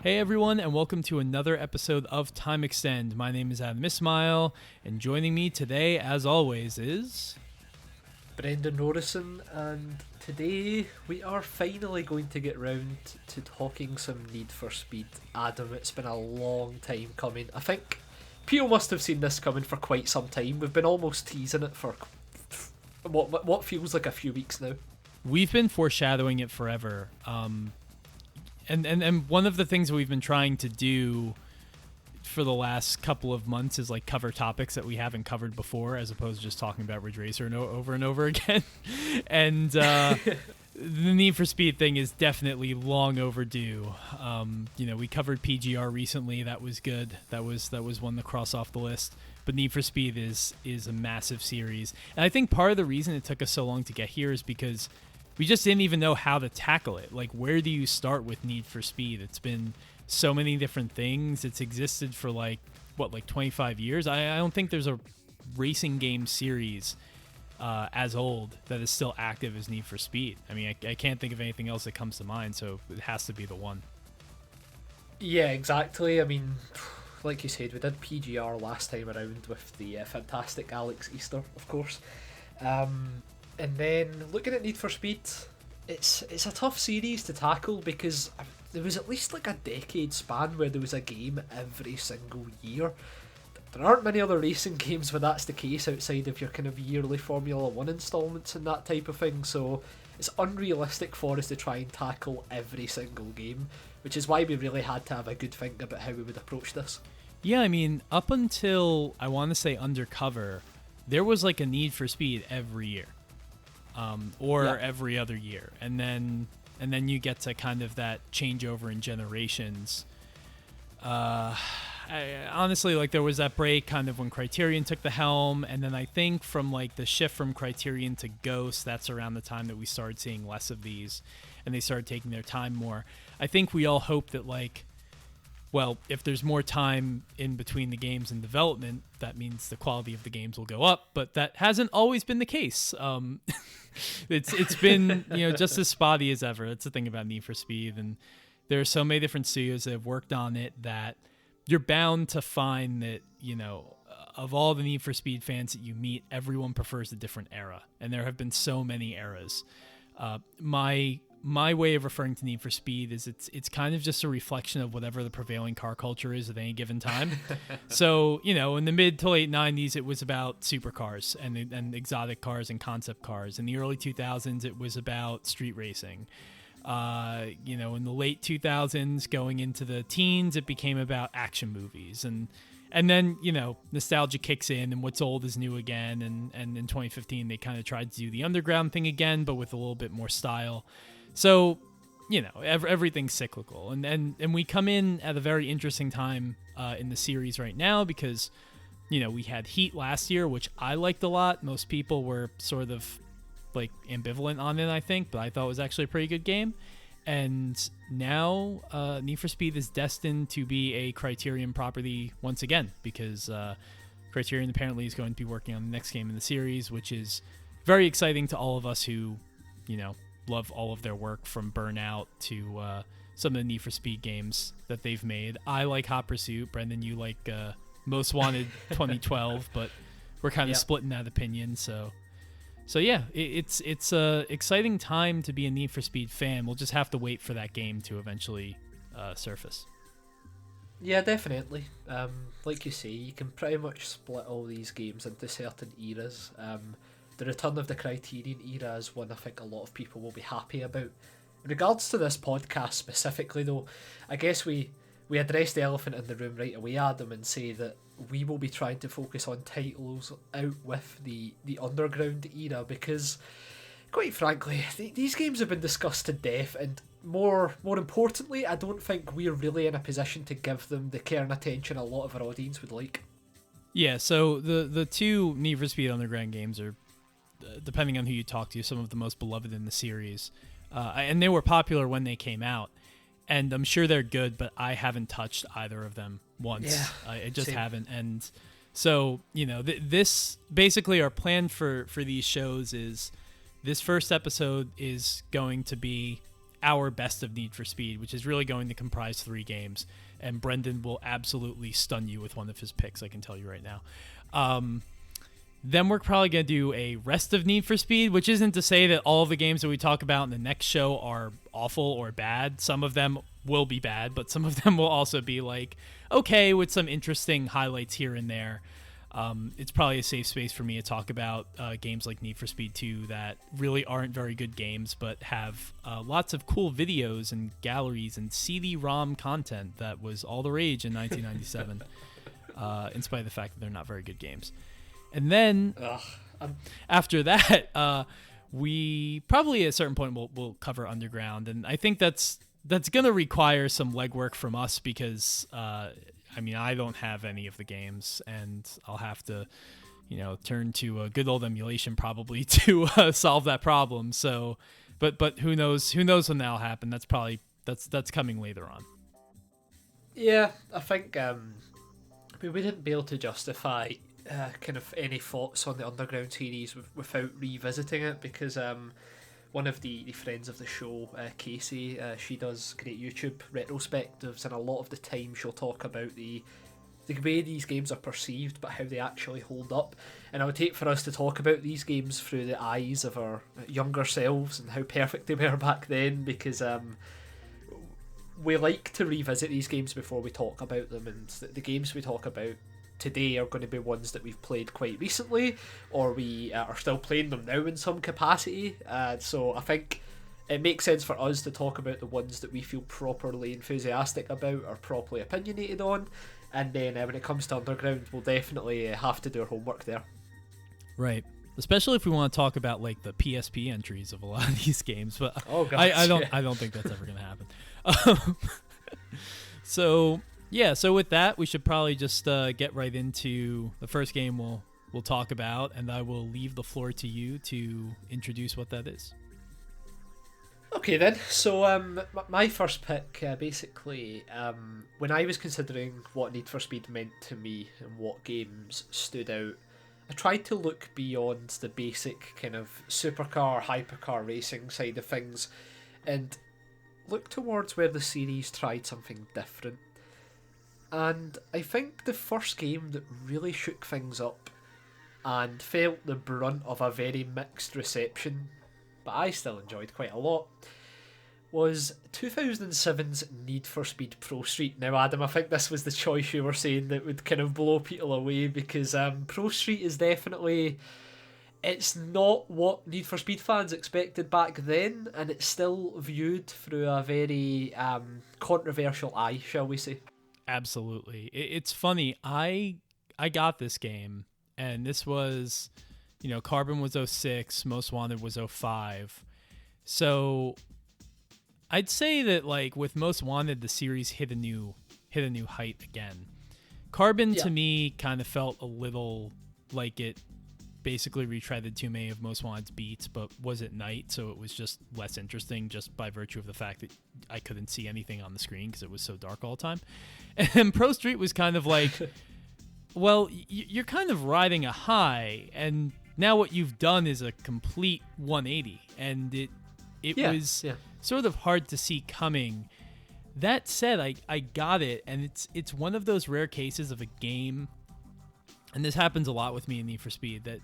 Hey everyone, and welcome to another episode of Time Extend. My name is Adam Ismail, and joining me today, as always, is Brendan Norrison, and today we are finally going to get round to talking some Need for Speed. Adam, it's been a long time coming. I think Pio must have seen this coming for quite some time. We've been almost teasing it for what feels like a few weeks now. we've been foreshadowing it forever. And one of the things that we've been trying to do for the last couple of months is like cover topics that we haven't covered before, as opposed to just talking about Ridge Racer over and over again. And the Need for Speed thing is definitely long overdue. We covered PGR recently. That was good. That was one to cross off the list. But Need for Speed is a massive series, and I think part of the reason it took us so long to get here is because we just didn't even know how to tackle it. Like, where do you start with Need for Speed? It's been so many different things. It's existed for like 25 years. I don't think there's a racing game series as old that is still active as Need for Speed. I mean, I can't think of anything else that comes to mind, so it has to be the one. Yeah, exactly. I mean, like you said, we did PGR last time around with the fantastic Alex Easter, of course. And then looking at Need for Speed, it's a tough series to tackle because there was at least like a decade span where there was a game every single year. There aren't many other racing games where that's the case outside of your kind of yearly Formula 1 installments and that type of thing, so it's unrealistic for us to try and tackle every single game, which is why we really had to have a good think about how we would approach this. Yeah, I mean, up until, I want to say, Undercover, there was like a Need for Speed every year. Every other year, and then you get to kind of that changeover in generations. Honestly, like, there was that break kind of when Criterion took the helm, and then I think from like the shift from Criterion to Ghost, that's around the time that we started seeing less of these, and they started taking their time more. I think we all hope that, like, well, if there's more time in between the games and development, that means the quality of the games will go up, but that hasn't always been the case. It's been, just as spotty as ever. That's the thing about Need for Speed, and there are so many different studios that have worked on it that you're bound to find that, of all the Need for Speed fans that you meet, everyone prefers a different era, and there have been so many eras. My way of referring to Need for Speed is it's kind of just a reflection of whatever the prevailing car culture is at any given time. So, in the mid to late 90s, it was about supercars and exotic cars and concept cars. In the early 2000s, it was about street racing. In the late 2000s, going into the teens, it became about action movies. And then, nostalgia kicks in and what's old is new again. And in 2015, they kind of tried to do the underground thing again, but with a little bit more style. So, everything's cyclical. And we come in at a very interesting time in the series right now because, we had Heat last year, which I liked a lot. Most people were sort of like ambivalent on it, I think, but I thought it was actually a pretty good game. And now Need for Speed is destined to be a Criterion property once again because Criterion apparently is going to be working on the next game in the series, which is very exciting to all of us who, love all of their work from Burnout to some of the Need for Speed games that they've made. I like Hot Pursuit. Brendan, you like Most Wanted 2012, but we're kind of splitting that opinion. So yeah, it's a exciting time to be a Need for Speed fan. We'll just have to wait for that game to eventually surface. Yeah, definitely. Like you say, you can pretty much split all these games into certain eras. The return of the Criterion era is one I think a lot of people will be happy about. In regards to this podcast specifically, though, I guess we address the elephant in the room right away, Adam, and say that we will be trying to focus on titles out with the underground era because, quite frankly, these games have been discussed to death, and more importantly, I don't think we're really in a position to give them the care and attention a lot of our audience would like. Yeah, so the two Need for Speed Underground games are, depending on who you talk to, some of the most beloved in the series. And they were popular when they came out. And I'm sure they're good, but I haven't touched either of them once. Yeah, I just same. haven't. And so, this basically our plan for these shows is this first episode is going to be our best of Need for Speed, which is really going to comprise 3 games. And Brendan will absolutely stun you with one of his picks, I can tell you right now. Then we're probably going to do a rest of Need for Speed, which isn't to say that all of the games that we talk about in the next show are awful or bad. Some of them will be bad, but some of them will also be like, okay, with some interesting highlights here and there. It's probably a safe space for me to talk about games like Need for Speed 2 that really aren't very good games, but have lots of cool videos and galleries and CD-ROM content that was all the rage in 1997, in spite of the fact that they're not very good games. And then after that, we probably at a certain point we'll cover Underground, and I think that's going to require some legwork from us because I don't have any of the games, and I'll have to turn to a good old emulation probably to solve that problem. So, but who knows when that'll happen? That's probably that's coming later on. Yeah, I think we wouldn't be able to justify kind of any thoughts on the Underground series without revisiting it, because one of the friends of the show, Casey, she does great YouTube retrospectives, and a lot of the time she'll talk about the way these games are perceived, but how they actually hold up. And I would hate for us to talk about these games through the eyes of our younger selves and how perfect they were back then, because we like to revisit these games before we talk about them, and the games we talk about today are going to be ones that we've played quite recently, or we are still playing them now in some capacity. So I think it makes sense for us to talk about the ones that we feel properly enthusiastic about or properly opinionated on, and then when it comes to Underground, we'll definitely have to do our homework there. Right. Especially if we want to talk about like the PSP entries of a lot of these games, but I don't think that's ever going to happen. So with that, we should probably just get right into the first game we'll talk about, and I will leave the floor to you to introduce what that is. Okay then, so my first pick, basically, when I was considering what Need for Speed meant to me and what games stood out, I tried to look beyond the basic kind of supercar, hypercar racing side of things, and look towards where the series tried something different. And I think the first game that really shook things up and felt the brunt of a very mixed reception, but I still enjoyed quite a lot, was 2007's Need for Speed Pro Street. Now, Adam, I think this was the choice you were saying that would kind of blow people away, because Pro Street is definitely... It's not what Need for Speed fans expected back then, and it's still viewed through a very controversial eye, shall we say. Absolutely. It's funny. I got this game, and this was, Carbon was 06, Most Wanted was 05. So I'd say that like with Most Wanted, the series hit a new height again. Carbon to me kind of felt a little like it basically retreaded too many of Most Wanted's beats, but was at night, so it was just less interesting just by virtue of the fact that I couldn't see anything on the screen because it was so dark all the time. And Pro Street was kind of like, well, you're kind of riding a high, and now what you've done is a complete 180, and it was sort of hard to see coming. That said, I got it, and it's one of those rare cases of a game, and this happens a lot with me in Need for Speed, that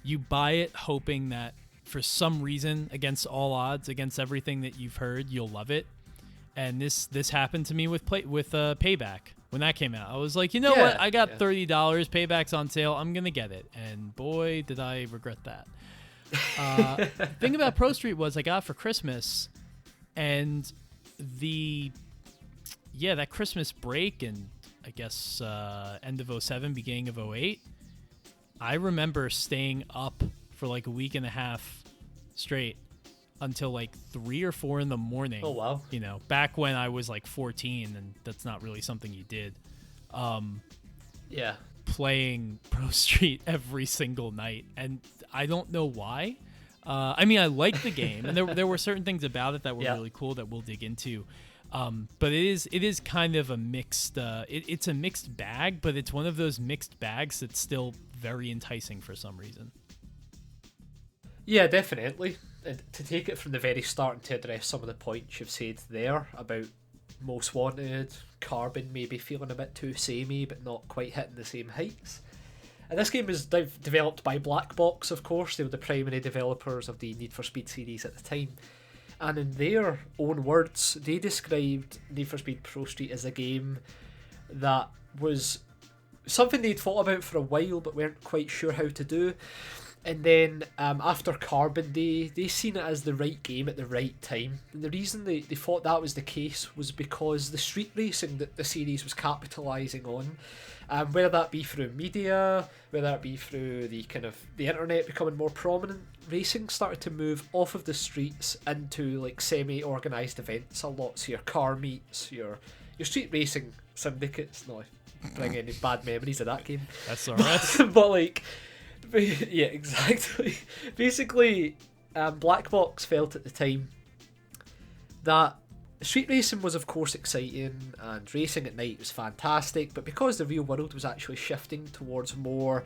you buy it hoping that for some reason, against all odds, against everything that you've heard, you'll love it. And this happened to me with Payback when that came out. I was like, what? I got $30. Payback's on sale. I'm gonna get it. And boy, did I regret that. The thing about Pro Street was I got it for Christmas, and that Christmas break and I guess end of 07, beginning of 08. I remember staying up for like a week and a half straight until like 3 or 4 in the morning. Oh wow! Back when I was like 14, and that's not really something you did. Playing Pro Street every single night, and I don't know why. I liked the game, and there were certain things about it that were really cool that we'll dig into. But it is kind of a mixed. It's a mixed bag, but it's one of those mixed bags that's still very enticing for some reason. Yeah, definitely. And to take it from the very start and to address some of the points you've said there about Most Wanted, Carbon maybe feeling a bit too samey but not quite hitting the same heights. And this game was developed by Black Box, of course. They were the primary developers of the Need for Speed series at the time. And in their own words, they described Need for Speed Pro Street as a game that was something they'd thought about for a while but weren't quite sure how to do. And then after Carbon, they seen it as the right game at the right time. And the reason they thought that was the case was because the street racing that the series was capitalising on, whether that be through media, whether that be through the internet becoming more prominent, racing started to move off of the streets into like semi-organised events a lot. So your car meets, your street racing syndicates. No, I bring any bad memories of that game. That's alright. But like, yeah, exactly. Basically, Black Box felt at the time that street racing was of course exciting and racing at night was fantastic, but because the real world was actually shifting towards more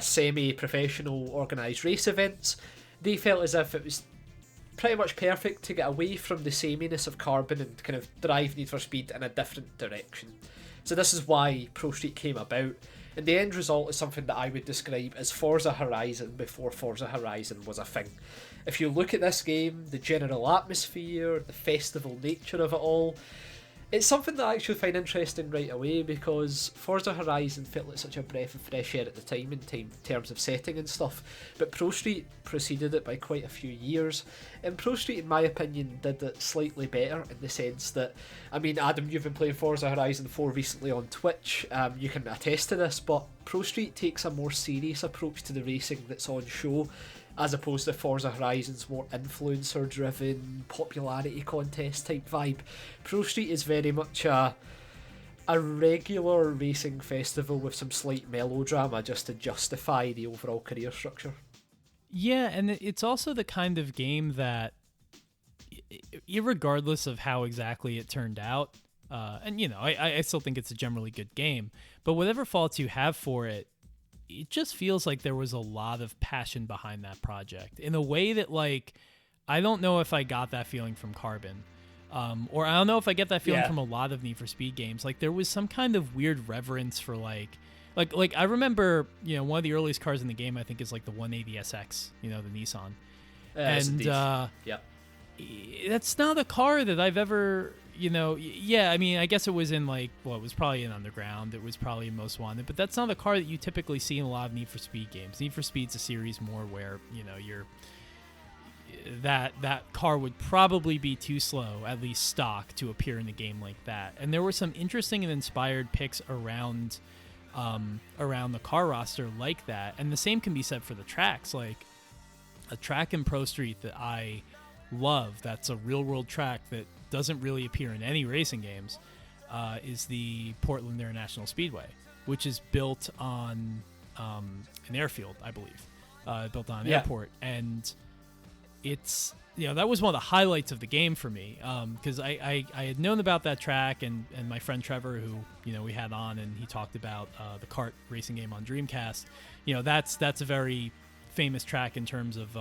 semi-professional organised race events, they felt as if it was pretty much perfect to get away from the sameness of Carbon and kind of drive Need for Speed in a different direction. So this is why Pro Street came about. And the end result is something that I would describe as Forza Horizon before Forza Horizon was a thing. If you look at this game, the general atmosphere, the festival nature of it all, it's something that I actually find interesting right away because Forza Horizon felt like such a breath of fresh air at the time in terms of setting and stuff, but Pro Street preceded it by quite a few years, and Pro Street in my opinion did it slightly better in the sense that, I mean Adam, you've been playing Forza Horizon 4 recently on Twitch, you can attest to this, but Pro Street takes a more serious approach to the racing that's on show, as opposed to Forza Horizon's more influencer-driven, popularity contest type vibe. Pro Street is very much a regular racing festival with some slight melodrama just to justify the overall career structure. Yeah, and it's also the kind of game that, irregardless of how exactly it turned out, and you know, I still think it's a generally good game, but whatever faults you have for it, it just feels like there was a lot of passion behind that project in a way that, like, I don't know if I got that feeling from Carbon, or I don't know if I get that feeling from a lot of Need for Speed games. Like, there was some kind of weird reverence for like I remember, you know, one of the earliest cars in the game I think is like the 180SX, you know, the Nissan, and that's not a car that I've ever, you know, yeah, I mean, I guess it was in like, well, it was probably in Underground, it was probably in Most Wanted, but that's not a car that you typically see in a lot of Need for Speed games. Need for Speed's a series more where, you know, that car would probably be too slow, at least stock, to appear in a game like that. And there were some interesting and inspired picks around the car roster like that, and the same can be said for the tracks. Like, a track in Pro Street that I love, that's a real world track that doesn't really appear in any racing games, is the Portland International Speedway, which is built on an airfield, I believe, built on an airport, and it's, you know, that was one of the highlights of the game for me, because I had known about that track, and my friend Trevor, who, you know, we had on, and he talked about the kart racing game on Dreamcast. You know, that's a very famous track in terms of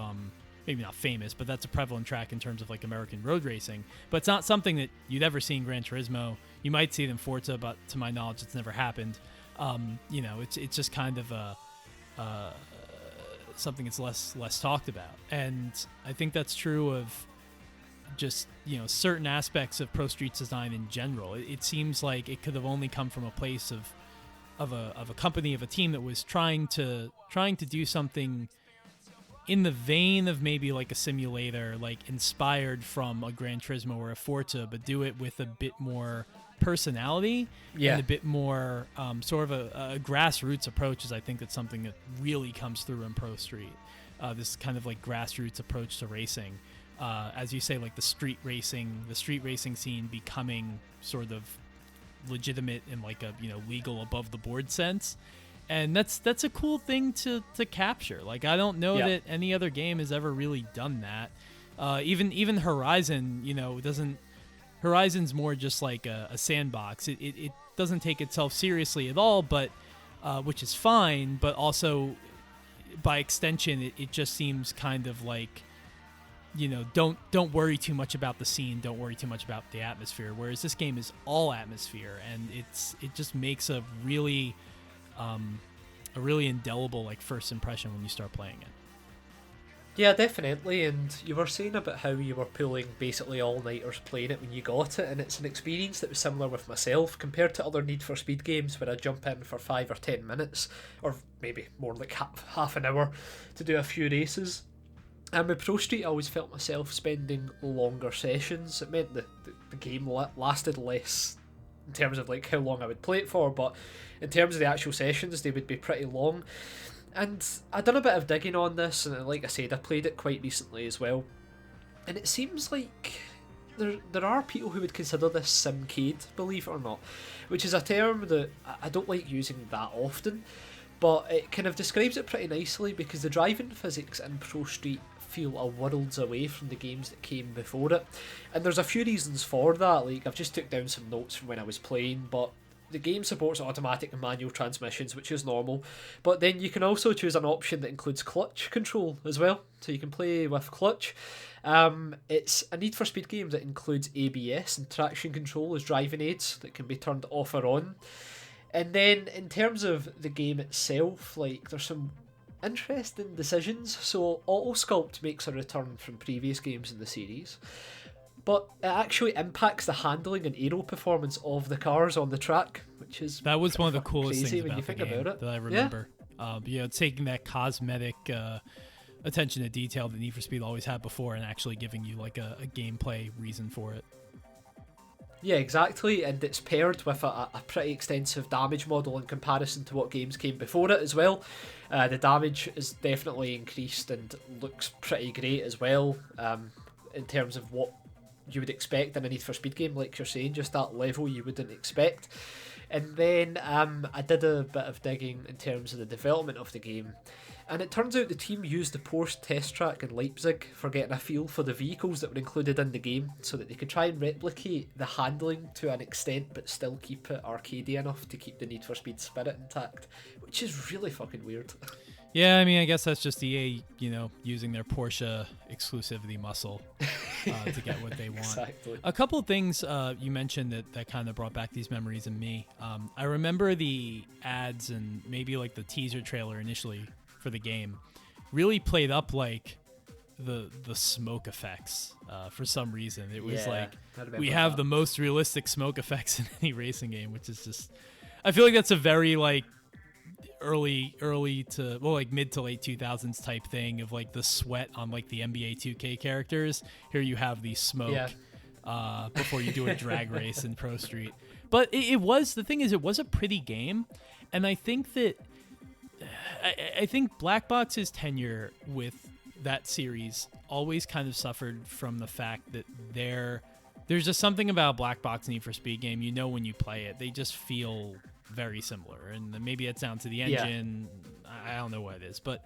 maybe not famous, but that's a prevalent track in terms of like American road racing. But it's not something that you'd ever see in Gran Turismo. You might see it in Forza, but to my knowledge, it's never happened. You know, it's just kind of something that's less talked about, and I think that's true of just, you know, certain aspects of Pro Street's design in general. It seems like it could have only come from a place of a company, of a team that was trying to do something in the vein of maybe like a simulator, like inspired from a Gran Turismo or a Forza, but do it with a bit more personality and a bit more sort of a grassroots approach. Is I think that's something that really comes through in Pro Street. This kind of like grassroots approach to racing, as you say, like the street racing scene becoming sort of legitimate in like a, you know, legal above the board sense. And that's a cool thing to capture. Like, I don't know that any other game has ever really done that. Even Horizon, you know, doesn't. Horizon's more just like a sandbox. It doesn't take itself seriously at all, but which is fine. But also, by extension, it just seems kind of like, don't worry too much about the scene, don't worry too much about the atmosphere. Whereas this game is all atmosphere, and it just makes a really indelible like first impression when you start playing it. Yeah, definitely, and you were saying about how you were pulling basically all-nighters playing it when you got it, and it's an experience that was similar with myself compared to other Need for Speed games where I jump in for 5 or 10 minutes, or maybe more like half an hour to do a few races. And with Pro Street, I always felt myself spending longer sessions. It meant that the game lasted less in terms of like how long I would play it for, but in terms of the actual sessions, they would be pretty long. And I done a bit of digging on this, and like I said, I played it quite recently as well. And it seems like there are people who would consider this simcade, believe it or not, which is a term that I don't like using that often, but it kind of describes it pretty nicely because the driving physics in Pro Street feel a worlds away from the games that came before it. And there's a few reasons for that. Like, I've just took down some notes from when I was playing, but the game supports automatic and manual transmissions, which is normal, but then you can also choose an option that includes clutch control as well, so you can play with clutch. It's a Need for Speed game that includes ABS and traction control as driving aids that can be turned off or on. And then in terms of the game itself, like, there's some interesting decisions. So auto sculpt makes a return from previous games in the series, but it actually impacts the handling and aero performance of the cars on the track, which is that was one of the coolest things when about you think the game about it. that I remember. Taking that cosmetic attention to detail that Need for Speed always had before, and actually giving you like a gameplay reason for it. Yeah, exactly, and it's paired with a pretty extensive damage model in comparison to what games came before it as well. The damage is definitely increased and looks pretty great as well, in terms of what you would expect in a Need for Speed game, like you're saying, just that level you wouldn't expect. And then I did a bit of digging in terms of the development of the game, and it turns out the team used the Porsche test track in Leipzig for getting a feel for the vehicles that were included in the game, so that they could try and replicate the handling to an extent but still keep it arcadey enough to keep the Need for Speed spirit intact, which is really fucking weird. Yeah, I mean, I guess that's just EA, using their Porsche exclusivity muscle to get what they want. Exactly. A couple of things you mentioned that kind of brought back these memories in me. I remember the ads and maybe like the teaser trailer initially for the game really played up like the smoke effects for some reason. It was we have the most realistic smoke effects in any racing game, which is just, I feel like that's a very like early to mid to late 2000s type thing of like the sweat on like the NBA 2K characters. Here you have the smoke before you do a drag race in Pro Street. But it was a pretty game, and I think that I think Black Box's tenure with that series always kind of suffered from the fact that there's just something about a Black Box Need for Speed game, when you play it, they just feel very similar, and maybe it's down to the engine. I don't know what it is, but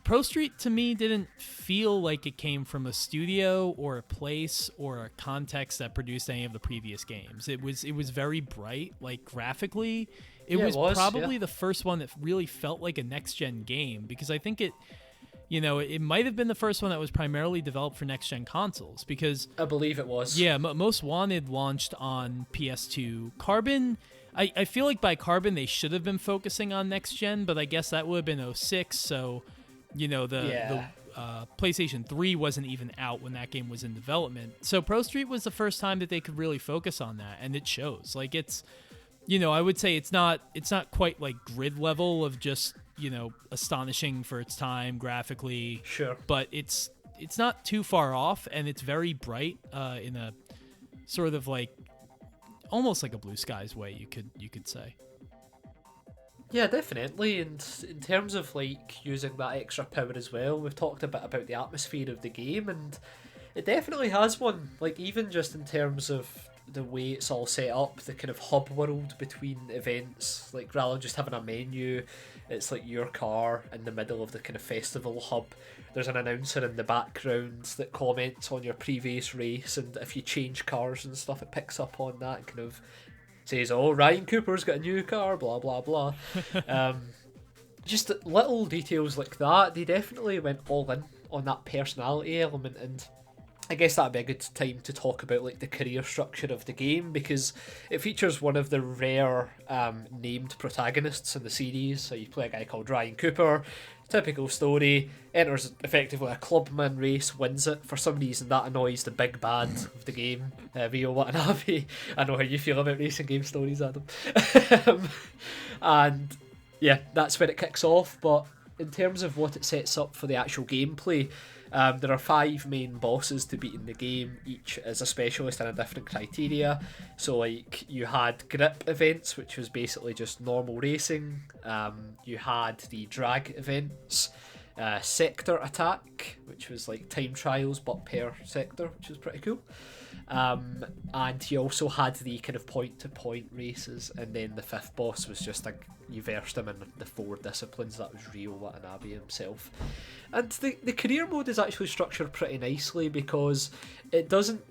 Pro Street to me didn't feel like it came from a studio or a place or a context that produced any of the previous games. It was very bright, like graphically. It was probably the first one that really felt like a next gen game, because I think it might have been the first one that was primarily developed for next gen consoles, because I believe it was. Yeah, Most Wanted launched on PS2. Carbon, I feel like by Carbon they should have been focusing on next gen, but I guess that would have been 2006, so the PlayStation 3 wasn't even out when that game was in development. So Pro Street was the first time that they could really focus on that, and it shows. Like, it's, I would say it's not quite like Grid level of just, astonishing for its time graphically. Sure. But it's not too far off, and it's very bright in a sort of like almost like a Blue Skies way, you could say. Yeah, definitely. And in terms of like using that extra power as well, we've talked a bit about the atmosphere of the game, and it definitely has one. Like, even just in terms of the way it's all set up, the kind of hub world between events, like rather than just having a menu, it's like your car in the middle of the kind of festival hub. There's an announcer in the background that comments on your previous race, and if you change cars and stuff, it picks up on that and kind of says, "Oh, Ryan Cooper's got a new car," blah blah blah. just little details like that, they definitely went all in on that personality element. And I guess that'd be a good time to talk about like the career structure of the game, because it features one of the rare named protagonists in the series. So you play a guy called Ryan Cooper. Typical story, enters effectively a clubman race, wins it. For some reason that annoys the big bad of the game, Rio Watanabe. I know how you feel about racing game stories, Adam. And yeah, that's where it kicks off. But in terms of what it sets up for the actual gameplay, there are 5 main bosses to beat in the game. Each is a specialist in a different criteria. So like you had grip events, which was basically just normal racing. You had the drag events, sector attack, which was like time trials but per sector, which was pretty cool. And you also had the kind of point-to-point races, and then the 5th boss was just like you versed him in the 4 disciplines. That was Rio Watanabe himself. And the career mode is actually structured pretty nicely, because it doesn't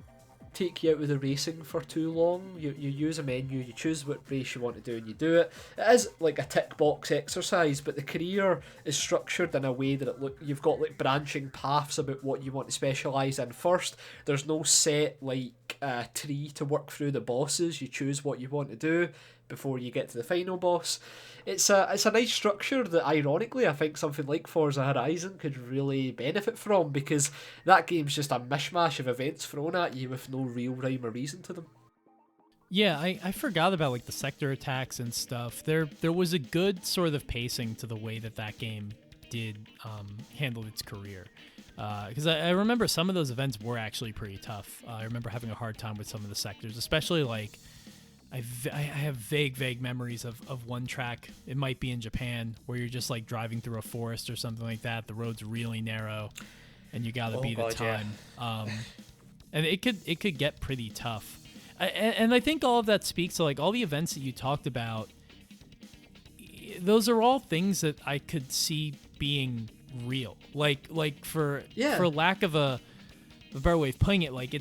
take you out of the racing for too long. You use a menu, you choose what race you want to do, and you do it. It is like a tick box exercise, but the career is structured in a way that you've got like branching paths about what you want to specialise in first. There's no set like tree to work through the bosses. You choose what you want to do before you get to the final boss. It's a nice structure that, ironically, I think something like Forza Horizon could really benefit from, because that game's just a mishmash of events thrown at you with no real rhyme or reason to them. Yeah, I forgot about like the sector attacks and stuff. There was a good sort of pacing to the way that game did handle its career. Because I remember some of those events were actually pretty tough. I remember having a hard time with some of the sectors, especially like I have vague memories of one track. It might be in Japan, where you're just like driving through a forest or something like that. The road's really narrow, and you gotta beat the time. Yeah. And it could get pretty tough. And I think all of that speaks to like all the events that you talked about. Those are all things that I could see being real. Like for lack of a better way of putting it, like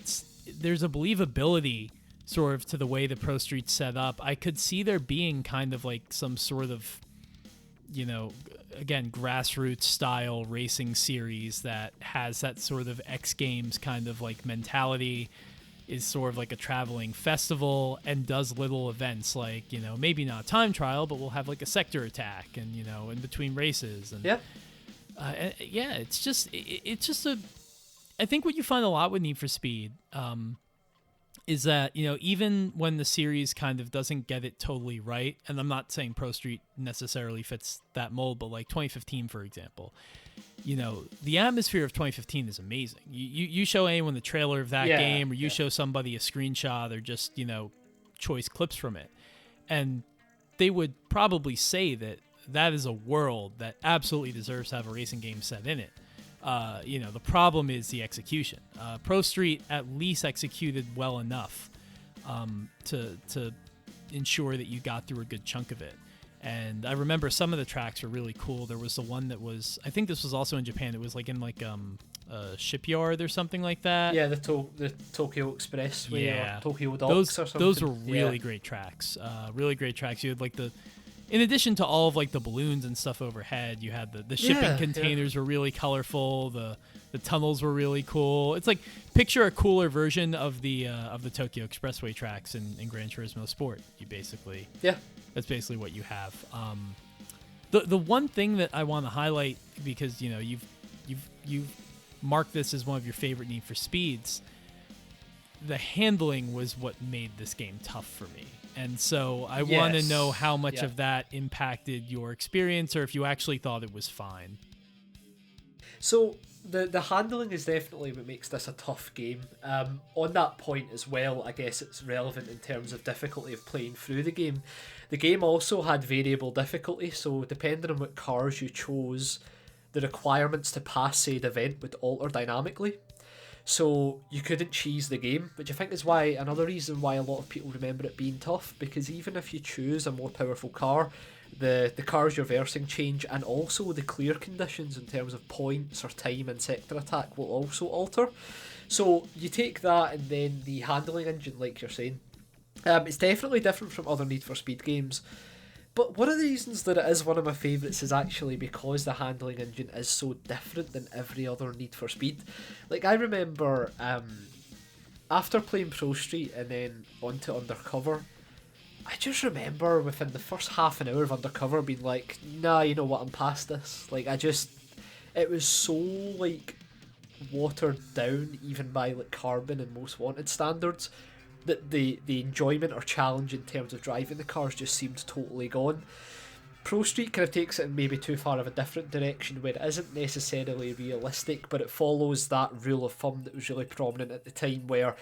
there's a believability sort of to the way the Pro Street's set up. I could see there being kind of like some sort of, again, grassroots style racing series that has that sort of X Games kind of like mentality, is sort of like a traveling festival, and does little events like, maybe not time trial, but we'll have like a sector attack and, in between races. And it's just I think what you find a lot with Need for Speed, is that, even when the series kind of doesn't get it totally right, and I'm not saying Pro Street necessarily fits that mold, but like 2015, for example, the atmosphere of 2015 is amazing. You show anyone the trailer of that game, or you show somebody a screenshot, or just, choice clips from it, and they would probably say that is a world that absolutely deserves to have a racing game set in it. The problem is the execution. Pro Street at least executed well enough to ensure that you got through a good chunk of it. And I remember some of the tracks were really cool. There was the one that was, I think this was also in Japan. It was like in like a shipyard or something like that. Yeah, the Tokyo Expressway, or Tokyo Docks or something. Those were really great tracks. Really great tracks. You had like in addition to all of like the balloons and stuff overhead, you had the shipping containers were really colorful. The tunnels were really cool. It's like, picture a cooler version of the Tokyo Expressway tracks in Gran Turismo Sport. That's basically what you have. The one thing that I want to highlight, because you've marked this as one of your favorite Need for Speeds, the handling was what made this game tough for me. And so I want to know how much of that impacted your experience, or if you actually thought it was fine. So the handling is definitely what makes this a tough game. On that point as well, I guess it's relevant in terms of difficulty of playing through the game. The game also had variable difficulty, so depending on what cars you chose, the requirements to pass said event would alter dynamically. So you couldn't cheese the game, which I think is another reason why a lot of people remember it being tough, because even if you choose a more powerful car, the cars you're versing change, and also the clear conditions in terms of points or time and sector attack will also alter. So you take that, and then the handling engine, like you're saying, it's definitely different from other Need for Speed games. But one of the reasons that it is one of my favourites is actually because the handling engine is so different than every other Need for Speed. Like, I remember after playing Pro Street and then onto Undercover, I just remember within the first half an hour of Undercover being like, nah, you know what, I'm past this. Like, it was so, like, watered down even by, like, Carbon and Most Wanted standards, that the enjoyment or challenge in terms of driving the cars just seemed totally gone. Pro Street kind of takes it in maybe too far of a different direction, where it isn't necessarily realistic, but it follows that rule of thumb that was really prominent at the time, where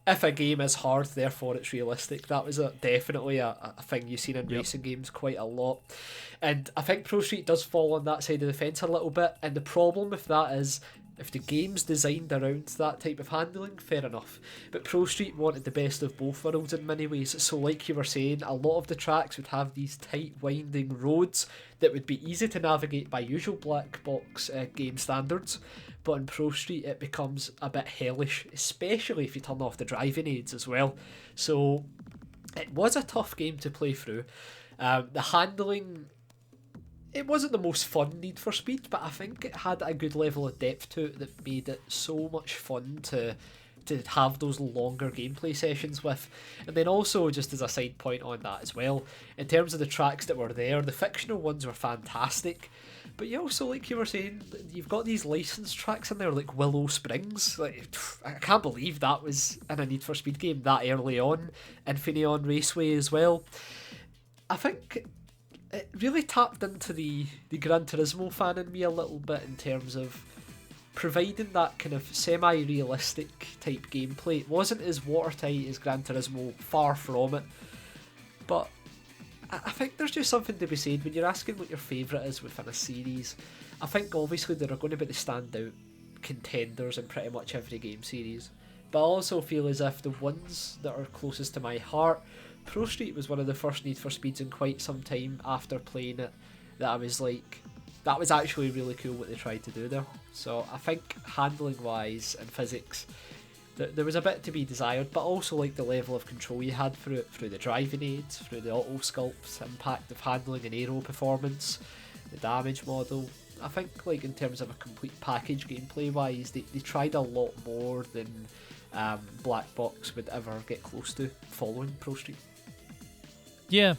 if a game is hard, therefore it's realistic. That was definitely a thing you've seen in racing games quite a lot. And I think Pro Street does fall on that side of the fence a little bit, and the problem with that is, if the game's designed around that type of handling, fair enough. But Pro Street wanted the best of both worlds in many ways. So like you were saying, a lot of the tracks would have these tight winding roads that would be easy to navigate by usual black box game standards. But in Pro Street it becomes a bit hellish, especially if you turn off the driving aids as well. So it was a tough game to play through. The handling, it wasn't the most fun Need for Speed, but I think it had a good level of depth to it that made it so much fun to have those longer gameplay sessions with. And then also, just as a side point on that as well, in terms of the tracks that were there, the fictional ones were fantastic, but you also, like you were saying, you've got these licensed tracks in there like Willow Springs. Like, I can't believe that was in a Need for Speed game that early on. Infineon Raceway as well. I think it really tapped into the Gran Turismo fan in me a little bit, in terms of providing that kind of semi-realistic type gameplay. It wasn't as watertight as Gran Turismo, far from it, but I think there's just something to be said when you're asking what your favourite is within a series. I think obviously there are going to be the standout contenders in pretty much every game series, but I also feel as if the ones that are closest to my heart, Pro Street was one of the first Need for Speeds in quite some time after playing it that I was like, that was actually really cool what they tried to do there. So I think handling wise and physics, there was a bit to be desired, but also like the level of control you had through it, through the driving aids, through the auto sculpts, impact of handling and aero performance, the damage model. I think like in terms of a complete package gameplay wise, they tried a lot more than Black Box would ever get close to following Pro Street. Yeah,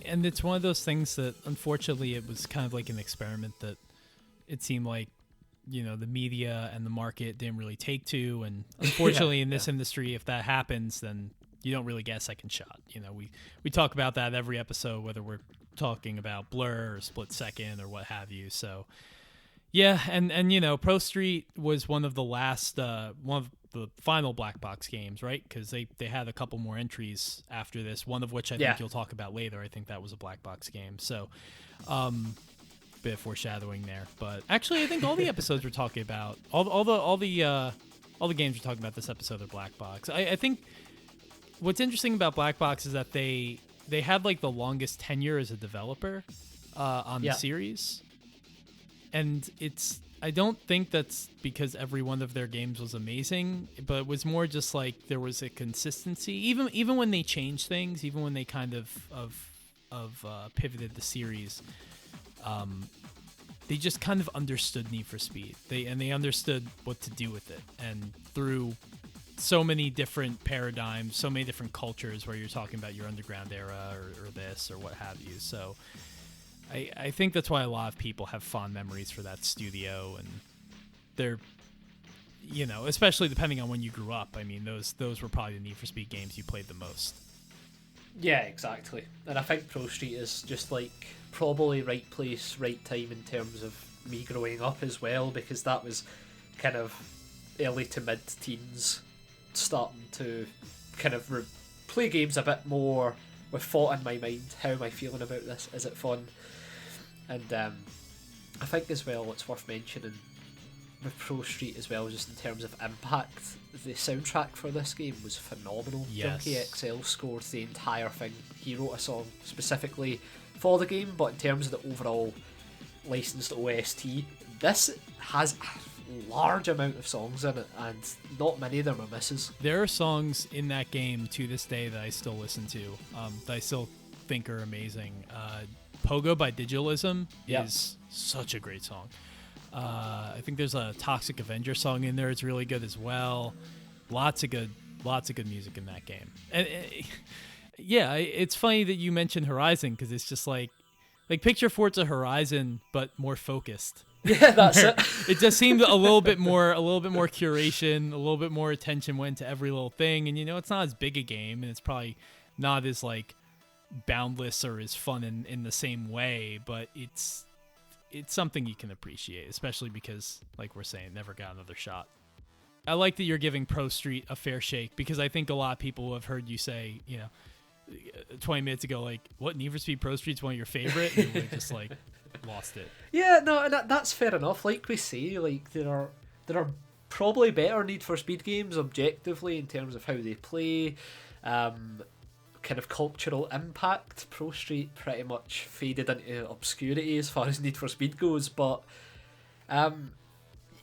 and it's one of those things that unfortunately it was kind of like an experiment that it seemed like, you know, the media and the market didn't really take to, and unfortunately in this industry, if that happens, then you don't really get a second shot. You know, we talk about that every episode, whether we're talking about Blur or Split Second or what have you. So yeah, and you know, Pro Street was one of the last one of the final black box games, right? Because they had a couple more entries after this, one of which I think you'll talk about later. I think that was a black box game. So bit of foreshadowing there, but actually I think all the episodes we're talking about, all the games we're talking about this episode are black box. I think what's interesting about black box is that they had like the longest tenure as a developer on the series, and I don't think that's because every one of their games was amazing, but it was more just like there was a consistency, even when they changed things, even when they kind of pivoted the series. They just kind of understood Need for Speed. They understood what to do with it, and through so many different paradigms, so many different cultures, where you're talking about your underground era or this or what have you. So I think that's why a lot of people have fond memories for that studio, and they're, you know, especially depending on when you grew up. I mean, those were probably the Need for Speed games you played the most. Yeah, exactly. And I think Pro Street is just like probably right place, right time in terms of me growing up as well, because that was kind of early to mid-teens, starting to kind of play games a bit more with thought in my mind. How am I feeling about this? Is it fun? And I think as well it's worth mentioning with Pro Street as well, just in terms of impact, the soundtrack for this game was phenomenal. Yes. Junkie XL scored the entire thing. He wrote a song specifically for the game, but in terms of the overall licensed OST, this has a large amount of songs in it, and not many of them are misses. There are songs in that game to this day that I still listen to, that I still think are amazing. Pogo by Digitalism is such a great song. I think there's a Toxic Avenger song in there. It's really good as well. Lots of good music in that game. And yeah, it's funny that you mentioned Horizon, because it's just like picture Forza Horizon but more focused. Yeah, that's it. It just seemed a little bit more curation, a little bit more attention went to every little thing. And it's not as big a game, and it's probably not as like boundless or as fun in the same way, but it's something you can appreciate, especially because, like we're saying, never got another shot. I like that you're giving Pro Street a fair shake, because I think a lot of people have heard you say, 20 minutes ago, like, what, Need for Speed Pro Street's one of your favorite? And we just like lost it. Yeah, no, and that's fair enough. Like we say, like there are probably better Need for Speed games objectively in terms of how they play, kind of cultural impact. Pro Street pretty much faded into obscurity as far as Need for Speed goes, but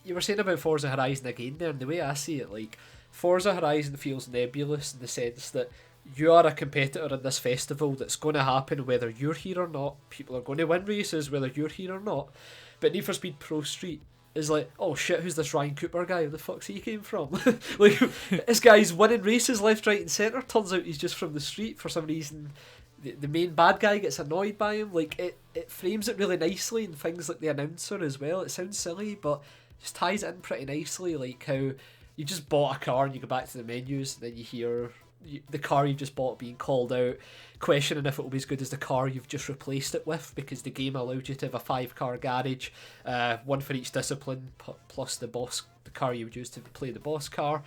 you were saying about Forza Horizon again there, and the way I see it, like, Forza Horizon feels nebulous in the sense that you are a competitor in this festival that's going to happen whether you're here or not. People are going to win races whether you're here or not. But Need for Speed Pro Street is like, oh shit, who's this Ryan Cooper guy? Where the fuck's he came from? Like, this guy's winning races left, right and centre. Turns out he's just from the street for some reason. The main bad guy gets annoyed by him. Like, it frames it really nicely, and things like the announcer as well. It sounds silly, but just ties it in pretty nicely. Like how you just bought a car and you go back to the menus, and then you hear the car you just bought being called out, questioning if it will be as good as the car you've just replaced it with, because the game allowed you to have a 5-car garage, one for each discipline, plus the car you would use to play the boss car.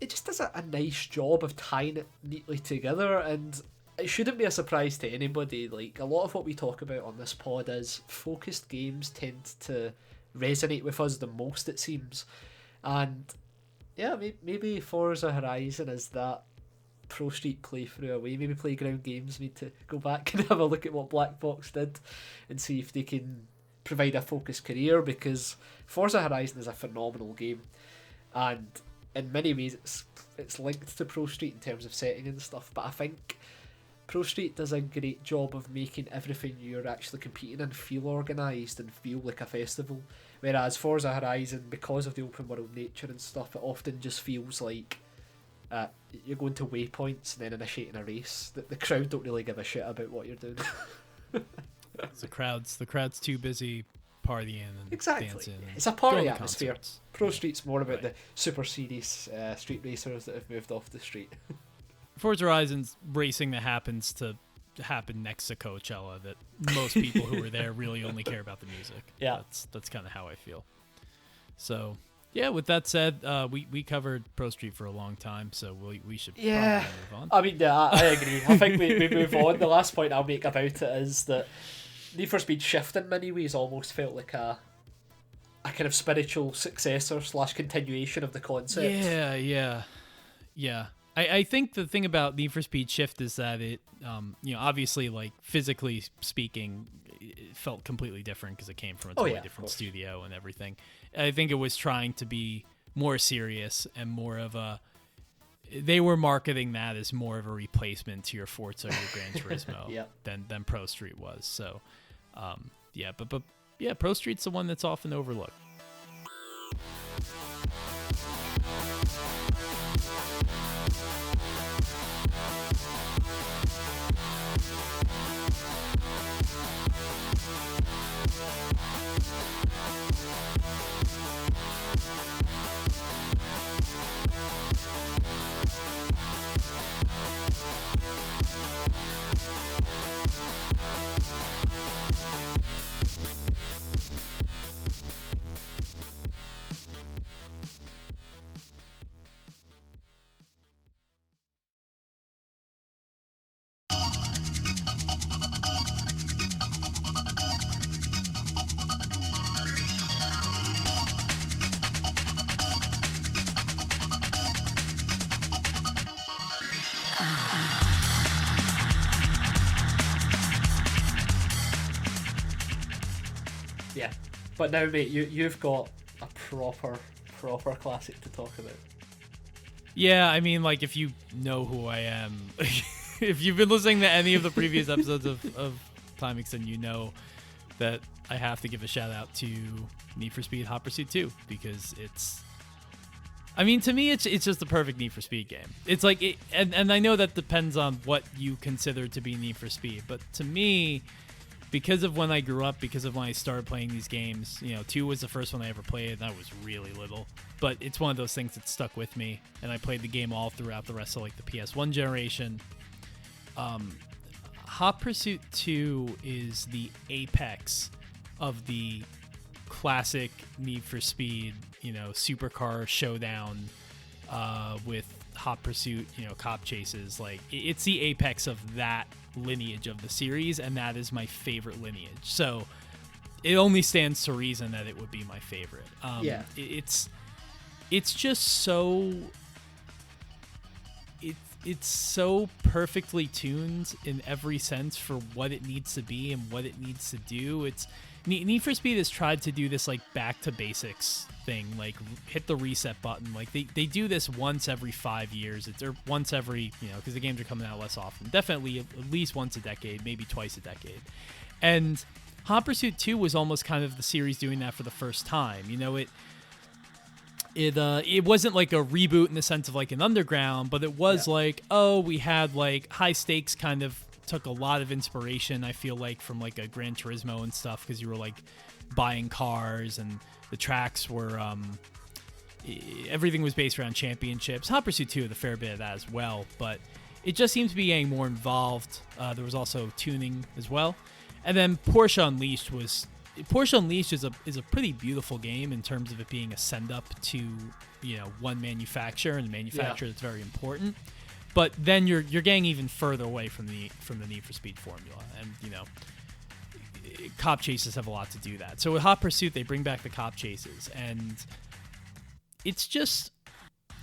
It just does a nice job of tying it neatly together, and it shouldn't be a surprise to anybody. Like, a lot of what we talk about on this pod is focused games tend to resonate with us the most, it seems. And yeah, maybe Forza Horizon is that Pro Street playthrough away. Maybe Playground Games need to go back and have a look at what Black Box did and see if they can provide a focused career, because Forza Horizon is a phenomenal game, and in many ways it's linked to Pro Street in terms of setting and stuff, but I think Pro Street does a great job of making everything you're actually competing in feel organised and feel like a festival. Whereas Forza Horizon, because of the open world nature and stuff, it often just feels like you're going to waypoints and then initiating a race. The crowd don't really give a shit about what you're doing. The crowd's too busy partying and dancing. And it's a party atmosphere. Concerts. Pro Street's more about the super serious street racers that have moved off the street. Forza Horizon's racing that happens to happen next to Coachella, that most people who are there really only care about the music. Yeah, that's kind of how I feel. So yeah, with that said, we covered Pro Street for a long time, so we should probably move on. I mean, I agree. I think we move on. The last point I'll make about it is that Need for Speed Shift in many ways almost felt like a kind of spiritual successor / continuation of the concept. Yeah. I think the thing about Need for Speed Shift is that it, obviously, like, physically speaking, it felt completely different because it came from a totally different studio and everything. I think it was trying to be more serious and more of a... They were marketing that as more of a replacement to your Forza or your Gran Turismo than Pro Street was. So, but Pro Street's the one that's often overlooked. Yeah, but now, mate, you've got a proper classic to talk about. Yeah, I mean, like, if you know who I am, if you've been listening to any of the previous episodes of Time Extend, you know that I have to give a shout out to Need for Speed Hot Pursuit 2 because to me, it's just the perfect Need for Speed game. It's like, and I know that depends on what you consider to be Need for Speed, but to me, because of when I grew up, because of when I started playing these games, 2 was the first one I ever played, and I was really little. But it's one of those things that stuck with me, and I played the game all throughout the rest of like the PS1 generation. Hot Pursuit 2 is the apex of the classic Need for Speed, supercar showdown with Hot Pursuit, cop chases. Like, it's the apex of that lineage of the series, and that is my favorite lineage. So it only stands to reason that it would be my favorite. It's just so it's so perfectly tuned in every sense for what it needs to be and what it needs to do. It's Need for Speed has tried to do this like back to basics thing, like hit the reset button. Like they do this once every 5 years. Or once every, because the games are coming out less often. Definitely at least once a decade, maybe twice a decade. And Hot Pursuit 2 was almost kind of the series doing that for the first time. It wasn't like a reboot in the sense of like an Underground, but it was like, we had like high stakes kind of took a lot of inspiration, I feel like, from like a Gran Turismo and stuff, because you were like buying cars and the tracks were everything was based around championships. Hot Pursuit 2 had a fair bit of that as well, but it just seems to be getting more involved. There was also tuning as well. And then Porsche Unleashed is a pretty beautiful game in terms of it being a send up to one manufacturer, and a manufacturer that's very important. But then you're getting even further away from the Need for Speed formula, and cop chases have a lot to do that. So with Hot Pursuit, they bring back the cop chases, and it's just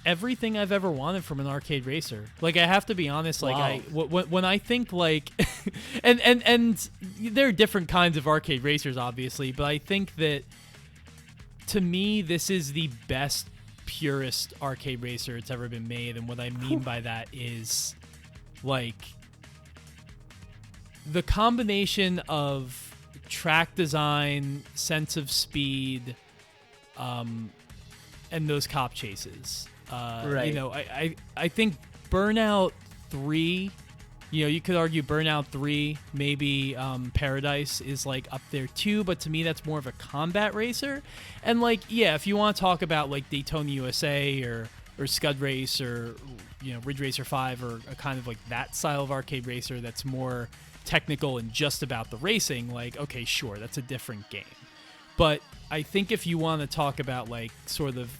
everything I've ever wanted from an arcade racer. Like, I have to be honest, like when I think like, and there are different kinds of arcade racers, obviously, but I think that to me this is the best, purest arcade racer it's ever been made. And what I mean by that is like the combination of track design, sense of speed, and those cop chases. Right. I think Burnout 3, you could argue Burnout 3, maybe Paradise is like up there too, but to me that's more of a combat racer. And like, if you want to talk about like Daytona USA or Scud Race or Ridge Racer 5 or a kind of like that style of arcade racer that's more technical and just about the racing, like, okay, sure, that's a different game. But I think if you want to talk about like sort of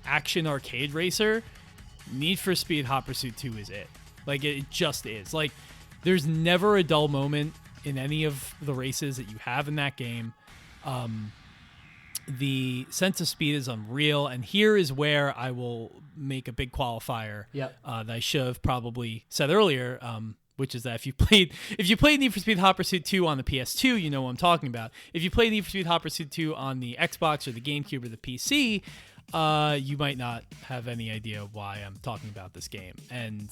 action arcade racer, Need for Speed Hot Pursuit 2 is it. Like, it just is. Like, there's never a dull moment in any of the races that you have in that game. The sense of speed is unreal, and here is where I will make a big qualifier that I should have probably said earlier, which is that if you played Need for Speed Hot Pursuit 2 on the PS2, you know what I'm talking about. If you played Need for Speed Hot Pursuit 2 on the Xbox or the GameCube or the PC, you might not have any idea why I'm talking about this game. And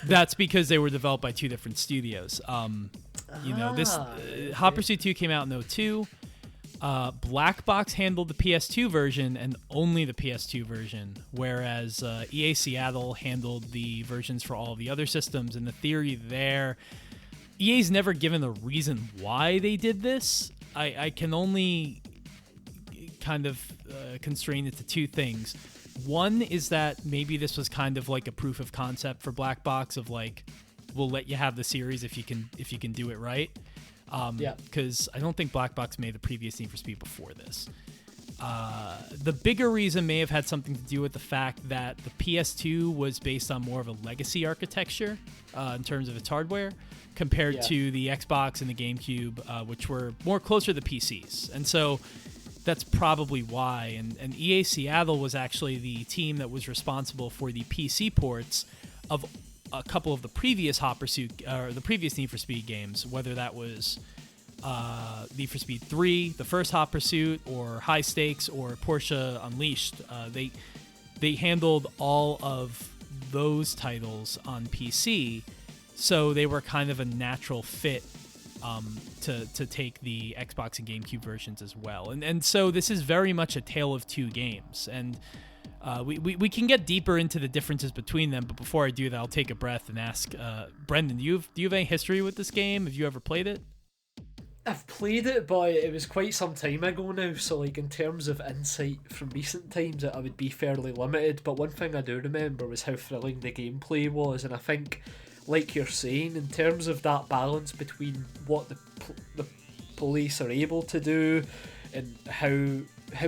that's because they were developed by two different studios. This Hot Pursuit 2 came out in 2002. Black Box handled the PS2 version and only the PS2 version, whereas EA Seattle handled the versions for all of the other systems. And the theory there, EA's never given a reason why they did this. I can only kind of constrain it to two things. One is that maybe this was kind of like a proof of concept for Black Box of like, we'll let you have the series if you can do it right. Because I don't think Black Box made the previous Need for Speed before this. The bigger reason may have had something to do with the fact that the PS2 was based on more of a legacy architecture in terms of its hardware compared to the Xbox and the GameCube, which were more closer to PCs. And so that's probably why. And EA Seattle was actually the team that was responsible for the PC ports of a couple of the previous Hot Pursuit or the previous Need for Speed games, whether that was Need for Speed 3, the first Hot Pursuit, or High Stakes, or Porsche Unleashed. They handled all of those titles on PC, so they were kind of a natural fit to take the Xbox and GameCube versions as well. And so this is very much a tale of two games. And we can get deeper into the differences between them, but before I do that, I'll take a breath and ask Brendan, do you have any history with this game? Have you ever played it? I've played it, but it was quite some time ago now, so like in terms of insight from recent times, I would be fairly limited. But one thing I do remember was how thrilling the gameplay was, and I think, like you're saying, in terms of that balance between what the police are able to do and how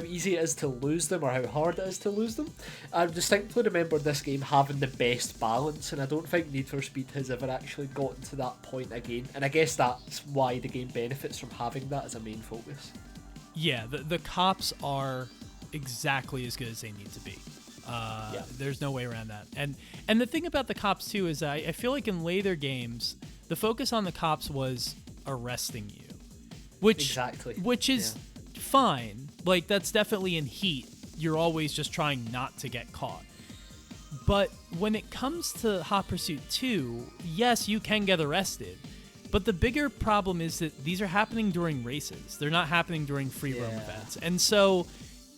easy it is to lose them or how hard it is to lose them, I distinctly remember this game having the best balance, and I don't think Need for Speed has ever actually gotten to that point again, and I guess that's why the game benefits from having that as a main focus. Yeah, the cops are exactly as good as they need to be. There's no way around that. And the thing about the cops too is I feel like in later games the focus on the cops was arresting you, which is fine. Like, that's definitely in Heat. You're always just trying not to get caught. But when it comes to Hot Pursuit 2, yes, you can get arrested. But the bigger problem is that these are happening during races. They're not happening during free roam events. And so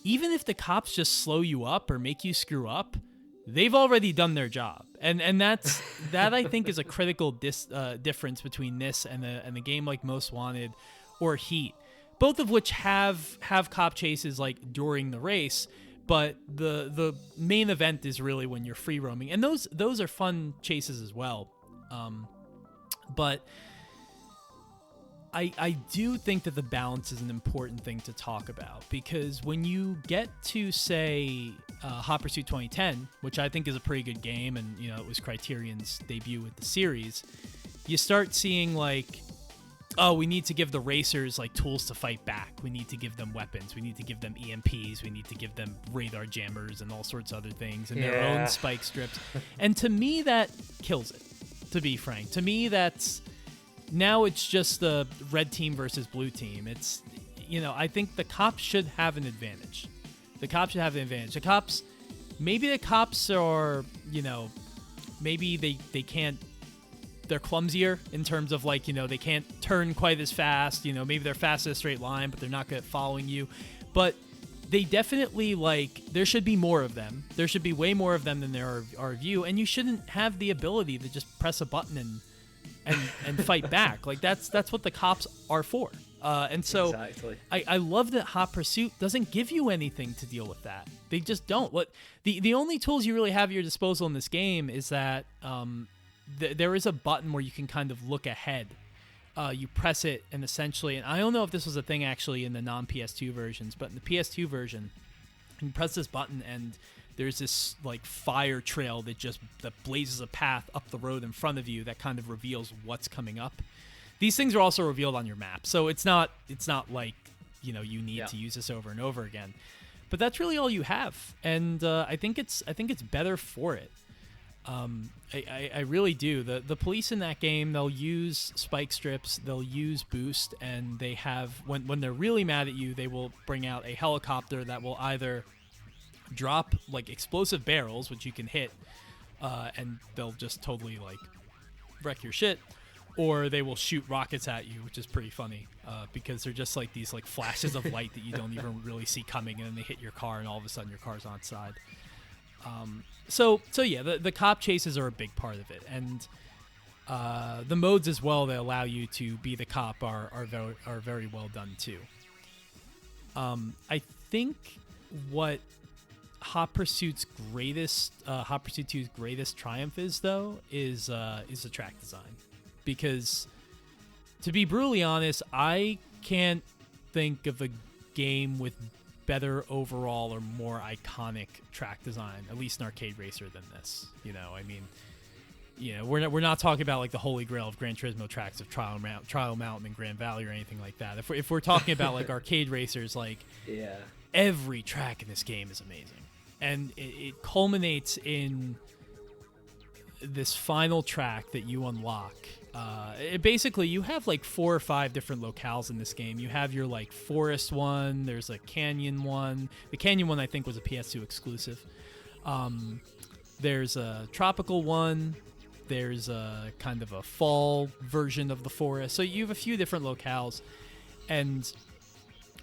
even if the cops just slow you up or make you screw up, they've already done their job. And that I think is a critical difference between this and the game like Most Wanted or Heat. Both of which have cop chases like during the race, but the main event is really when you're free roaming, and those are fun chases as well. But I do think that the balance is an important thing to talk about, because when you get to say Hot Pursuit 2010, which I think is a pretty good game, and it was Criterion's debut with the series, you start seeing like, oh, we need to give the racers like tools to fight back. We need to give them weapons. We need to give them EMPs. We need to give them radar jammers and all sorts of other things and their own spike strips. And to me, that kills it, to be frank. To me, it's just the red team versus blue team. It's, I think the cops should have an advantage. The cops are, maybe they can't, they're clumsier in terms of like, they can't turn quite as fast, maybe they're fast in a straight line, but they're not good at following you. But they definitely, like, there should be more of them. There should be way more of them than there are of you, and you shouldn't have the ability to just press a button and fight back. Like, that's what the cops are for. And so exactly. I love that Hot Pursuit doesn't give you anything to deal with that. They just don't. The only tools you really have at your disposal in this game is that there is a button where you can kind of look ahead. You press it, and essentially, and I don't know if this was a thing actually in the non-PS2 versions, but in the PS2 version, you press this button, and there's this like fire trail that blazes a path up the road in front of you that kind of reveals what's coming up. These things are also revealed on your map, so it's not like you need to use this over and over again. But that's really all you have, and I think it's better for it. I really do. The police in that game, they'll use spike strips, they'll use boost, and they have, when they're really mad at you, they will bring out a helicopter that will either drop like explosive barrels, which you can hit, and they'll just totally like wreck your shit, or they will shoot rockets at you, which is pretty funny, because they're just like these like flashes of light that you don't even really see coming, and then they hit your car, and all of a sudden your car's on its side. So yeah, the cop chases are a big part of it, and the modes as well that allow you to be the cop are very well done too. I think what Hot Pursuit 2's greatest triumph is though is the track design, because to be brutally honest, I can't think of a game with better overall or more iconic track design, at least an arcade racer, than this. We're not talking about like the holy grail of Gran Turismo tracks of Trial Mountain and Grand Valley or anything like that. If we're talking about like arcade racers, like every track in this game is amazing, and it culminates in this final track that you unlock. Basically, you have like 4 or 5 different locales in this game. You have your like forest one. There's a canyon one. The canyon one I think was a PS2 exclusive. There's a tropical one. There's a kind of a fall version of the forest. So you have a few different locales, and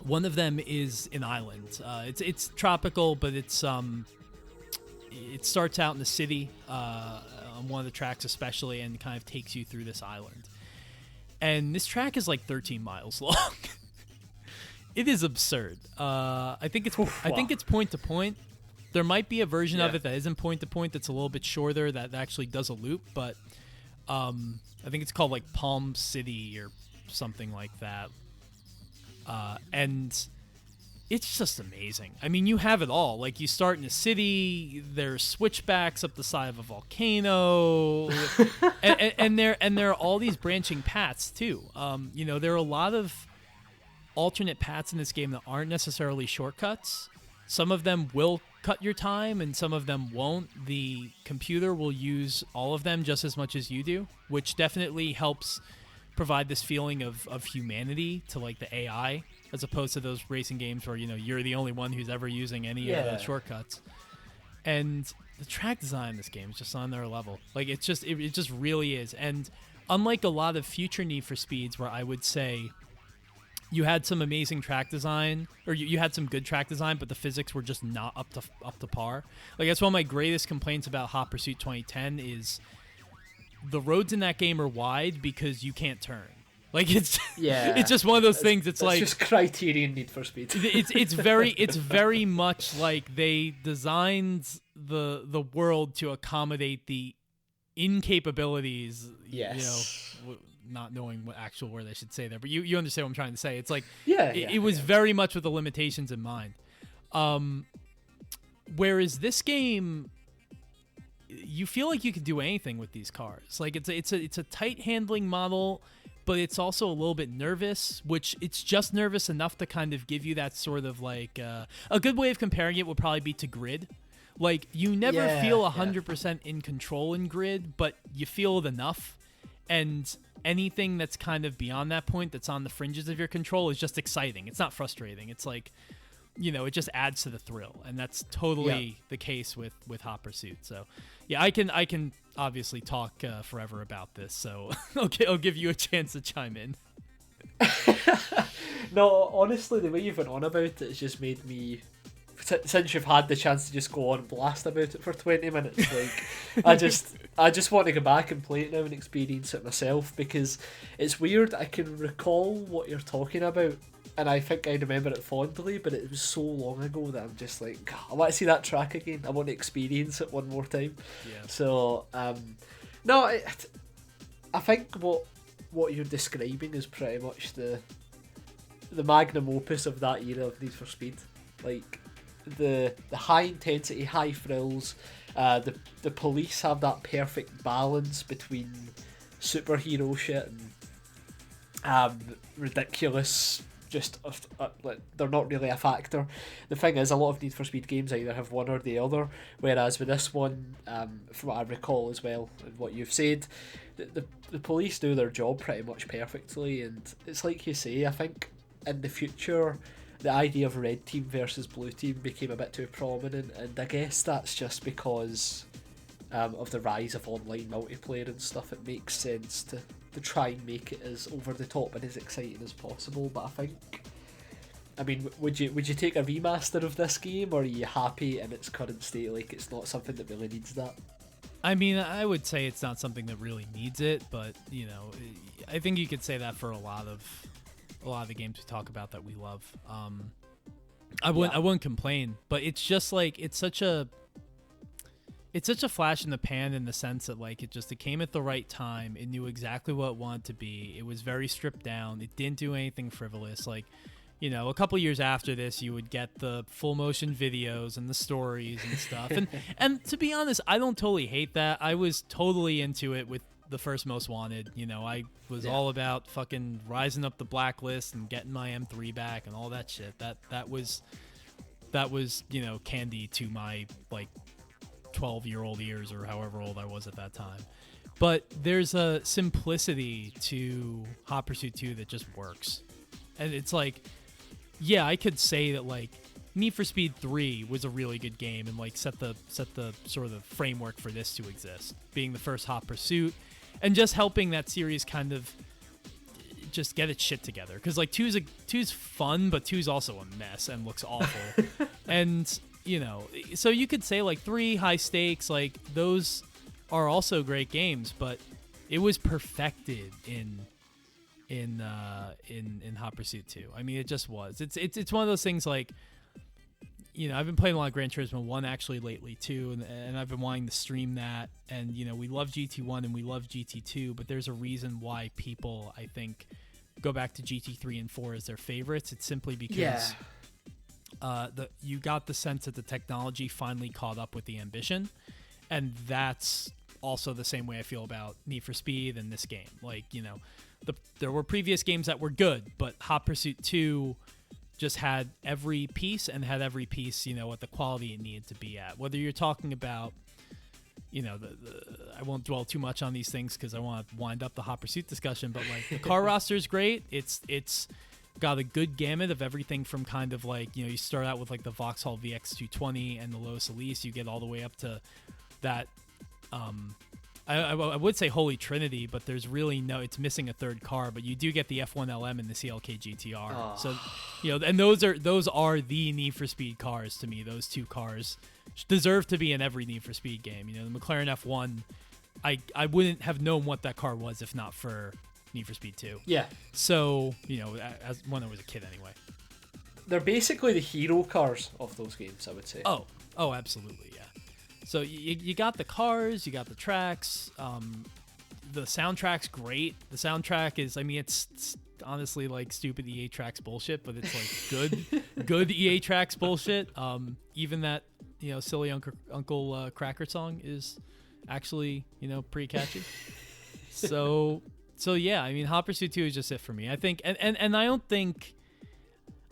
one of them is an island. It's tropical, but it starts out in the city on one of the tracks especially, and kind of takes you through this island. And this track is like 13 miles long. It is absurd. I think it's point to point. There might be a version of it that isn't point to point that's a little bit shorter that actually does a loop, but I think it's called like Palm City or something like that. And it's just amazing. I mean, you have it all. Like, you start in a city, there's switchbacks up the side of a volcano, and there are all these branching paths too. There are a lot of alternate paths in this game that aren't necessarily shortcuts. Some of them will cut your time and some of them won't. The computer will use all of them just as much as you do, which definitely helps provide this feeling of humanity to like the AI, as opposed to those racing games where you're the only one who's ever using any of the shortcuts. And the track design in this game is just on their level. Like, it just really is. And unlike a lot of future Need for Speeds where I would say you had some amazing track design, or you had some good track design, but the physics were just not up to par. Like, that's one of my greatest complaints about Hot Pursuit 2010 is the roads in that game are wide because you can't turn. Like, it's just one of those things. It's like just Criterion Need for Speed. it's very much like they designed the world to accommodate the incapabilities. Yes. Not knowing what actual word I should say there, but you understand what I'm trying to say. It's like it was very much with the limitations in mind. Whereas this game, you feel like you could do anything with these cars. Like, it's a tight handling model, but it's also a little bit nervous, which it's just nervous enough to kind of give you that sort of like a good way of comparing it would probably be to Grid. Like, you never feel 100% in control in Grid, but you feel it enough. And anything that's kind of beyond that point, that's on the fringes of your control, is just exciting. It's not frustrating. It's like, it just adds to the thrill, and that's totally the case with Hot Pursuit. So, I can obviously talk forever about this. So I'll give you a chance to chime in. No, honestly, the way you've been on about it has just made me, since you've had the chance to just go on blast about it for 20 minutes, like, I just want to go back and play it now and experience it myself, because it's weird. I can recall what you're talking about, and I think I remember it fondly, but it was so long ago that I'm just like, I want to see that track again. I want to experience it one more time. Yeah. So, no, I think what you're describing is pretty much the magnum opus of that era of Need for Speed. Like, the high intensity, high thrills. The police have that perfect balance between superhero shit and ridiculous. Just they're not really a factor. The thing is, a lot of Need for Speed games either have one or the other, whereas with this one, from what I recall as well, and what you've said, the police do their job pretty much perfectly. And it's like you say, I think in the future, the idea of red team versus blue team became a bit too prominent, and I guess that's just because of the rise of online multiplayer and stuff. It makes sense to try and make it as over the top and as exciting as possible. But I mean, would you take a remaster of this game, or are you happy in its current state? Like, it's not something that really needs that? I mean, I would say it's not something that really needs it, but I think you could say that for a lot of the games we talk about that we love. I wouldn't complain, but it's just like it's such a flash in the pan, in the sense that like it came at the right time. It knew exactly what it wanted to be. It was very stripped down. It didn't do anything frivolous. Like, a couple years after this, you would get the full motion videos and the stories and stuff. And to be honest, I don't totally hate that. I was totally into it with the first Most Wanted. I was all about fucking rising up the blacklist and getting my M3 back and all that shit. That was candy to my like 12-year-old ears, or however old I was at that time. But there's a simplicity to Hot Pursuit 2 that just works. And it's like, I could say that like Need for Speed 3 was a really good game and like set the sort of the framework for this to exist, being the first hot pursuit and just helping that series kind of just get its shit together, because like two's fun, but two's also a mess and looks awful. And you know, so you could say like 3 high stakes, like those are also great games, but it was perfected in Hot Pursuit 2. I mean, it just was. It's one of those things like, you know, I've been playing a lot of Gran Turismo 1 actually lately too, and I've been wanting to stream that. And you know, we love GT1 and we love GT2, but there's a reason why people, I think, go back to GT3 and 4 as their favorites. It's simply because you got the sense that the technology finally caught up with the ambition, and that's also the same way I feel about Need for Speed and this game. Like, you know, there were previous games that were good, but Hot Pursuit 2 just had every piece, you know, at the quality it needed to be at. Whether you're talking about, you know, I won't dwell too much on these things because I want to wind up the Hot Pursuit discussion, but like the car roster is great. It's got a good gamut of everything from kind of like, you know, you start out with like the Vauxhall VX220 and the Lotus Elise, you get all the way up to that. I would say Holy Trinity, but there's really it's missing a third car, but you do get the F1LM and the CLK GTR. Oh. So, you know, and those are the Need for Speed cars to me. Those 2 cars deserve to be in every Need for Speed game. You know, the McLaren F1, I wouldn't have known what that car was if not for Need for Speed 2. Yeah. So, you know, as when I was a kid anyway. They're basically the hero cars of those games, I would say. Oh, absolutely, yeah. So you got the cars, you got the tracks. The soundtrack's great. The soundtrack is, I mean, it's honestly like stupid EA Tracks bullshit, but it's like good EA Tracks bullshit. Even that, you know, silly Uncle Cracker song is actually, you know, pretty catchy. So yeah, I mean, Hot Pursuit 2 is just it for me. I think, and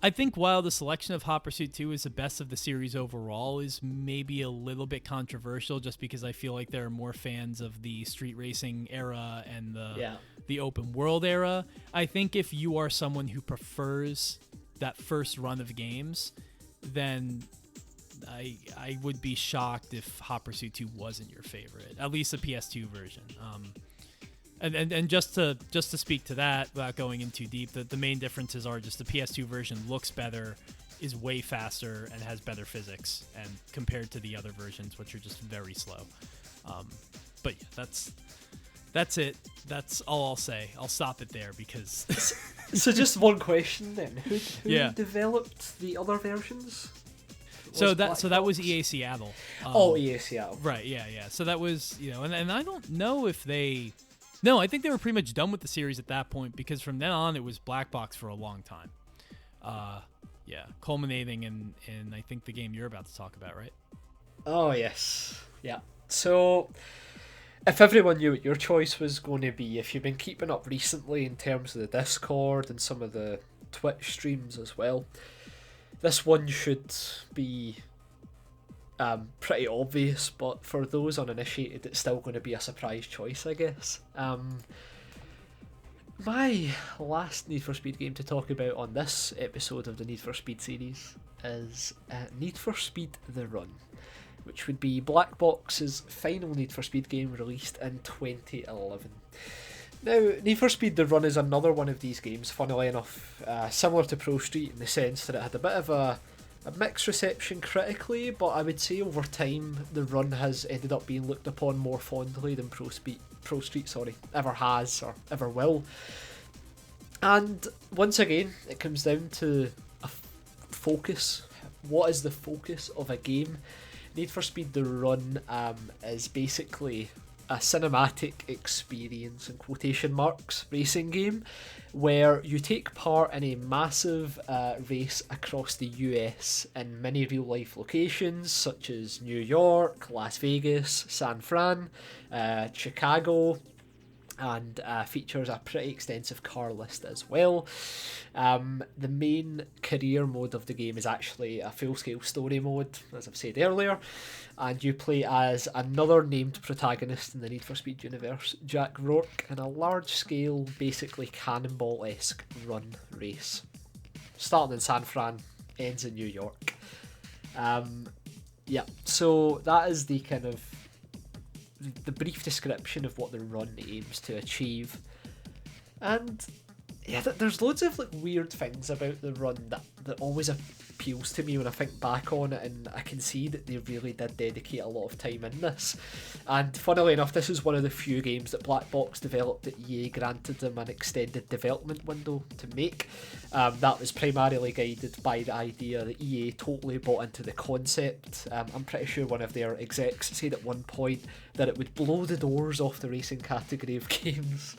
I think while the selection of Hot Pursuit 2 is the best of the series overall is maybe a little bit controversial, just because I feel like there are more fans of the street racing era and the open world era. I think if you are someone who prefers that first run of games, then I would be shocked if Hot Pursuit 2 wasn't your favorite, at least the PS2 version. And just to speak to that without going in too deep, the main differences are just the PS2 version looks better, is way faster, and has better physics, and compared to the other versions, which are just very slow. But yeah, that's it. That's all I'll say. I'll stop it there because. So just one question then: who developed the other versions? So that was EA Seattle. EA Seattle. Right. Yeah. So that was, you know, and I don't know if they. No, I think they were pretty much done with the series at that point, because from then on it was black box for a long time. Yeah, culminating in I think the game you're about to talk about, right? Oh yes, yeah. So, if everyone knew what your choice was going to be, if you've been keeping up recently in terms of the Discord and some of the Twitch streams as well, this one should be pretty obvious, but for those uninitiated, it's still going to be a surprise choice, I guess. My last Need for Speed game to talk about on this episode of the Need for Speed series is Need for Speed The Run, which would be Black Box's final Need for Speed game released in 2011. Now, Need for Speed The Run is another one of these games, funnily enough, similar to Pro Street in the sense that it had a bit of a mixed reception critically, but I would say over time The Run has ended up being looked upon more fondly than Pro Street ever has or ever will. And once again, it comes down to a focus. What is the focus of a game? Need for Speed The Run is basically a cinematic experience, in quotation marks, racing game where you take part in a massive race across the US in many real life locations such as New York, Las Vegas, San Fran, Chicago, and features a pretty extensive car list as well. The main career mode of the game is actually a full-scale story mode, as I've said earlier, and you play as another named protagonist in the Need for Speed universe, Jack Rourke, in a large-scale, basically cannonball-esque run race. Starting in San Fran, ends in New York. Yeah, so that is the kind of the brief description of what the run aims to achieve. And yeah, there's loads of like weird things about the run that always appeals to me when I think back on it, and I can see that they really did dedicate a lot of time in this. And funnily enough, this is one of the few games that Black Box developed that EA granted them an extended development window to make. That was primarily guided by the idea that EA totally bought into the concept. I'm pretty sure one of their execs said at one point that it would blow the doors off the racing category of games.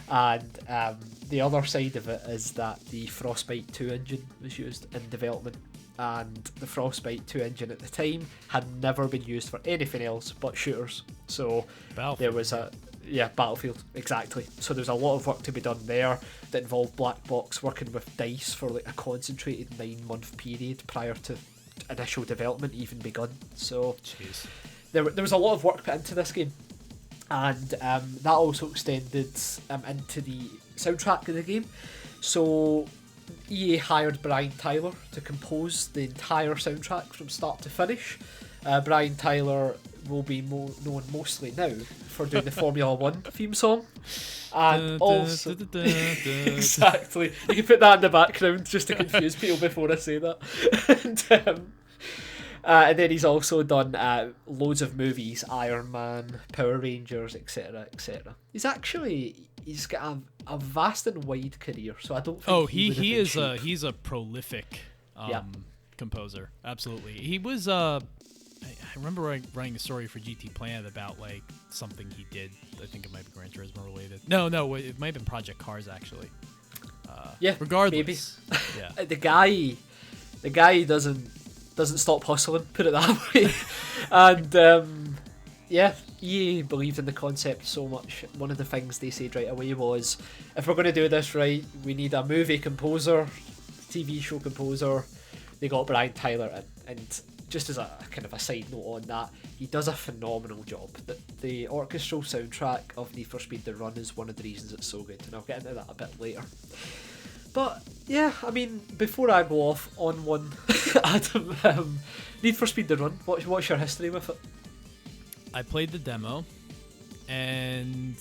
And the other side of it is that the Frostbite 2 engine was used in development, and the Frostbite 2 engine at the time had never been used for anything else but shooters. So there was Battlefield, exactly. So there's a lot of work to be done there that involved Black Box working with DICE for like a concentrated 9-month period prior to initial development even begun. So there was a lot of work put into this game. And that also extended into the soundtrack of the game. So EA hired Brian Tyler to compose the entire soundtrack from start to finish. Brian Tyler will be known mostly now for doing the Formula 1 theme song. And also... Exactly. You can put that in the background just to confuse people before I say that. And then he's also done loads of movies, Iron Man, Power Rangers, etc., etc. He's got a vast and wide career, so I don't think he's a prolific composer. Absolutely. He was I remember writing a story for GT Planet about like something he did. I think it might be Gran Turismo related. No, it might have been Project Cars actually. Regardless, maybe. Yeah. the guy doesn't stop hustling, put it that way. And EA believed in the concept so much. One of the things they said right away was, if we're going to do this right, we need a movie composer, TV show composer. They got Brian Tyler in, and just as a kind of a side note on that, he does a phenomenal job. The orchestral soundtrack of Need for Speed The Run is one of the reasons it's so good, and I'll get into that a bit later. But yeah, I mean, before I go off on one, Adam, Need for Speed The Run, what's your history with it? I played the demo, and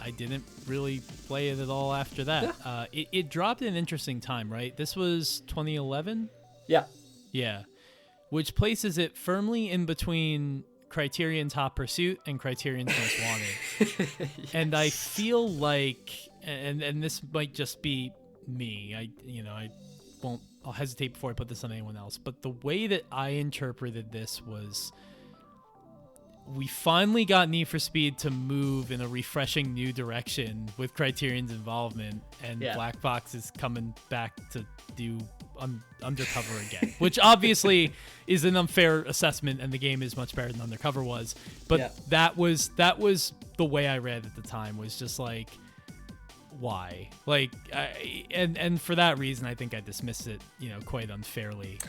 I didn't really play it at all after that. Yeah. It dropped at an interesting time, right? This was 2011? Yeah. Yeah. Which places it firmly in between Criterion's Hot Pursuit and Criterion's Most Wanted. Yes. And I feel like, and this might just be me, I'll hesitate before I put this on anyone else, but the way that I interpreted this was, we finally got Need for Speed to move in a refreshing new direction with Criterion's involvement, and Black Box is coming back to do Undercover again, which obviously is an unfair assessment, and the game is much better than Undercover was, but that was the way I read at the time, was just like, why? Like, and for that reason, I think I dismissed it, quite unfairly.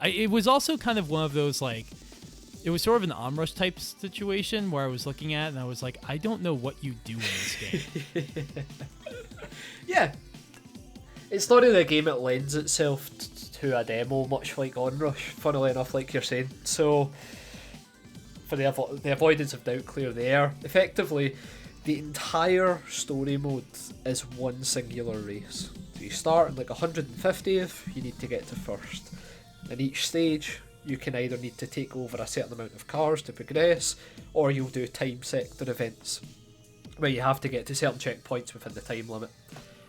It was also kind of one of those, like, it was sort of an Onrush type situation where I was looking at and I was like, I don't know what you do in this game. Yeah. It's not really a game that lends itself to a demo, much like Onrush, funnily enough, like you're saying. So, for the avoidance of doubt, clear the air. Effectively, the entire story mode is one singular race. So you start in like 150th, you need to get to first. In each stage, you can either need to take over a certain amount of cars to progress, or you'll do time sector events where you have to get to certain checkpoints within the time limit.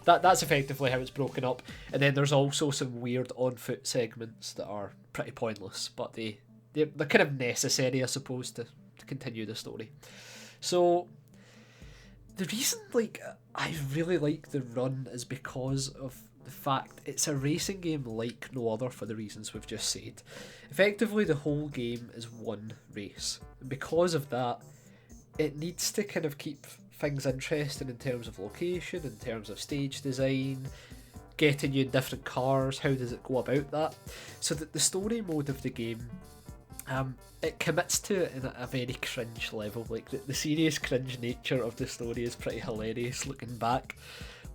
That's effectively how it's broken up. And then there's also some weird on-foot segments that are pretty pointless, but they're kind of necessary, I suppose, to continue the story. So the reason I really like the run is because of the fact it's a racing game like no other, for the reasons we've just said. Effectively, the whole game is one race. And because of that, it needs to kind of keep things interesting in terms of location, in terms of stage design, getting you in different cars, how does it go about that? So that the story mode of the game, it commits to it in a very cringe level. Like, the serious cringe nature of the story is pretty hilarious looking back.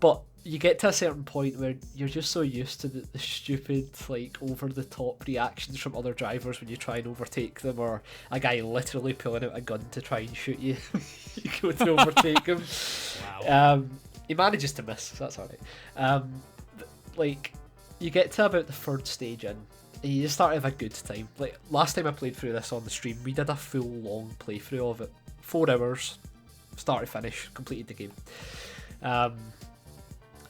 But you get to a certain point where you're just so used to the stupid, like, over-the-top reactions from other drivers when you try and overtake them, or a guy literally pulling out a gun to try and shoot you. You go to overtake him. Wow. He manages to miss, so that's alright. Like, you get to about the third stage in, and you just start to have a good time. Like, last time I played through this on the stream, we did a full long playthrough of it. 4 hours, start to finish, completed the game.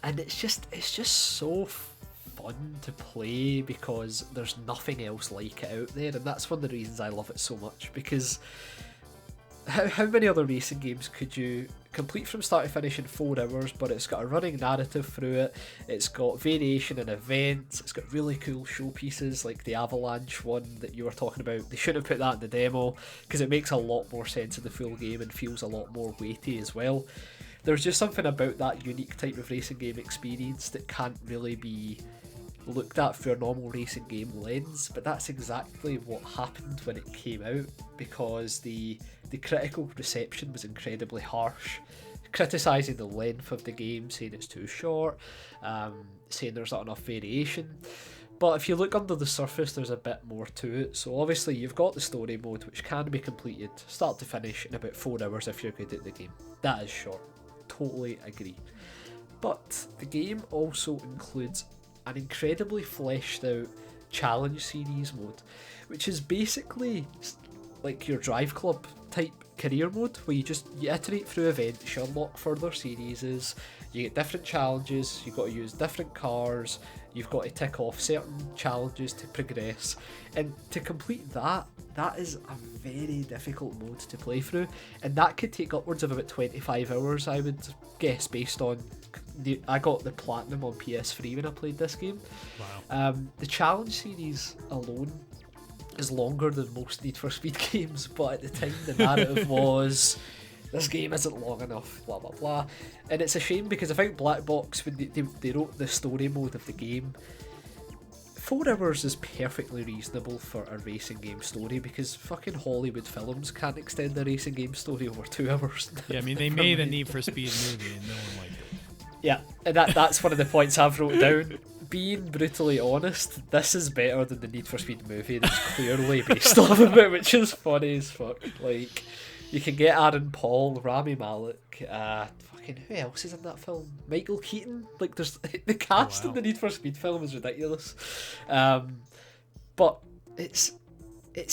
And it's just so fun to play because there's nothing else like it out there, and that's one of the reasons I love it so much, because how many other racing games could you complete from start to finish in 4 hours, but it's got a running narrative through it, it's got variation and events, it's got really cool showpieces like the Avalanche one that you were talking about. They should have put that in the demo because it makes a lot more sense in the full game and feels a lot more weighty as well. There's just something about that unique type of racing game experience that can't really be looked at through a normal racing game lens, but that's exactly what happened when it came out, because the critical reception was incredibly harsh, criticising the length of the game, saying it's too short, saying there's not enough variation. But if you look under the surface, there's a bit more to it. So obviously you've got the story mode, which can be completed start to finish in about 4 hours if you're good at the game. That is short. Totally agree. But the game also includes an incredibly fleshed out challenge series mode, which is basically like your Drive Club type career mode, where you iterate through events, you unlock further series, you get different challenges, you've got to use different cars, you've got to tick off certain challenges to progress, and to complete that is a very difficult mode to play through, and that could take upwards of about 25 hours, I would guess, based on I got the platinum on PS3 when I played this game. Wow. The challenge series alone is longer than most Need for Speed games, but at the time the narrative was, this game isn't long enough, blah blah blah. And it's a shame because I think Black Box, when they wrote the story mode of the game, 4 hours is perfectly reasonable for a racing game story, because fucking Hollywood films can't extend a racing game story over 2 hours. Yeah, I mean, they made a Need for Speed movie and no one liked it. Yeah, and that's one of the points I've wrote down. Being brutally honest, this is better than the Need for Speed movie that's clearly based off of it, which is funny as fuck. Like, you can get Aaron Paul, Rami Malek, fucking who else is in that film? Michael Keaton. Like, there's the cast in the Need for Speed film is ridiculous. But it's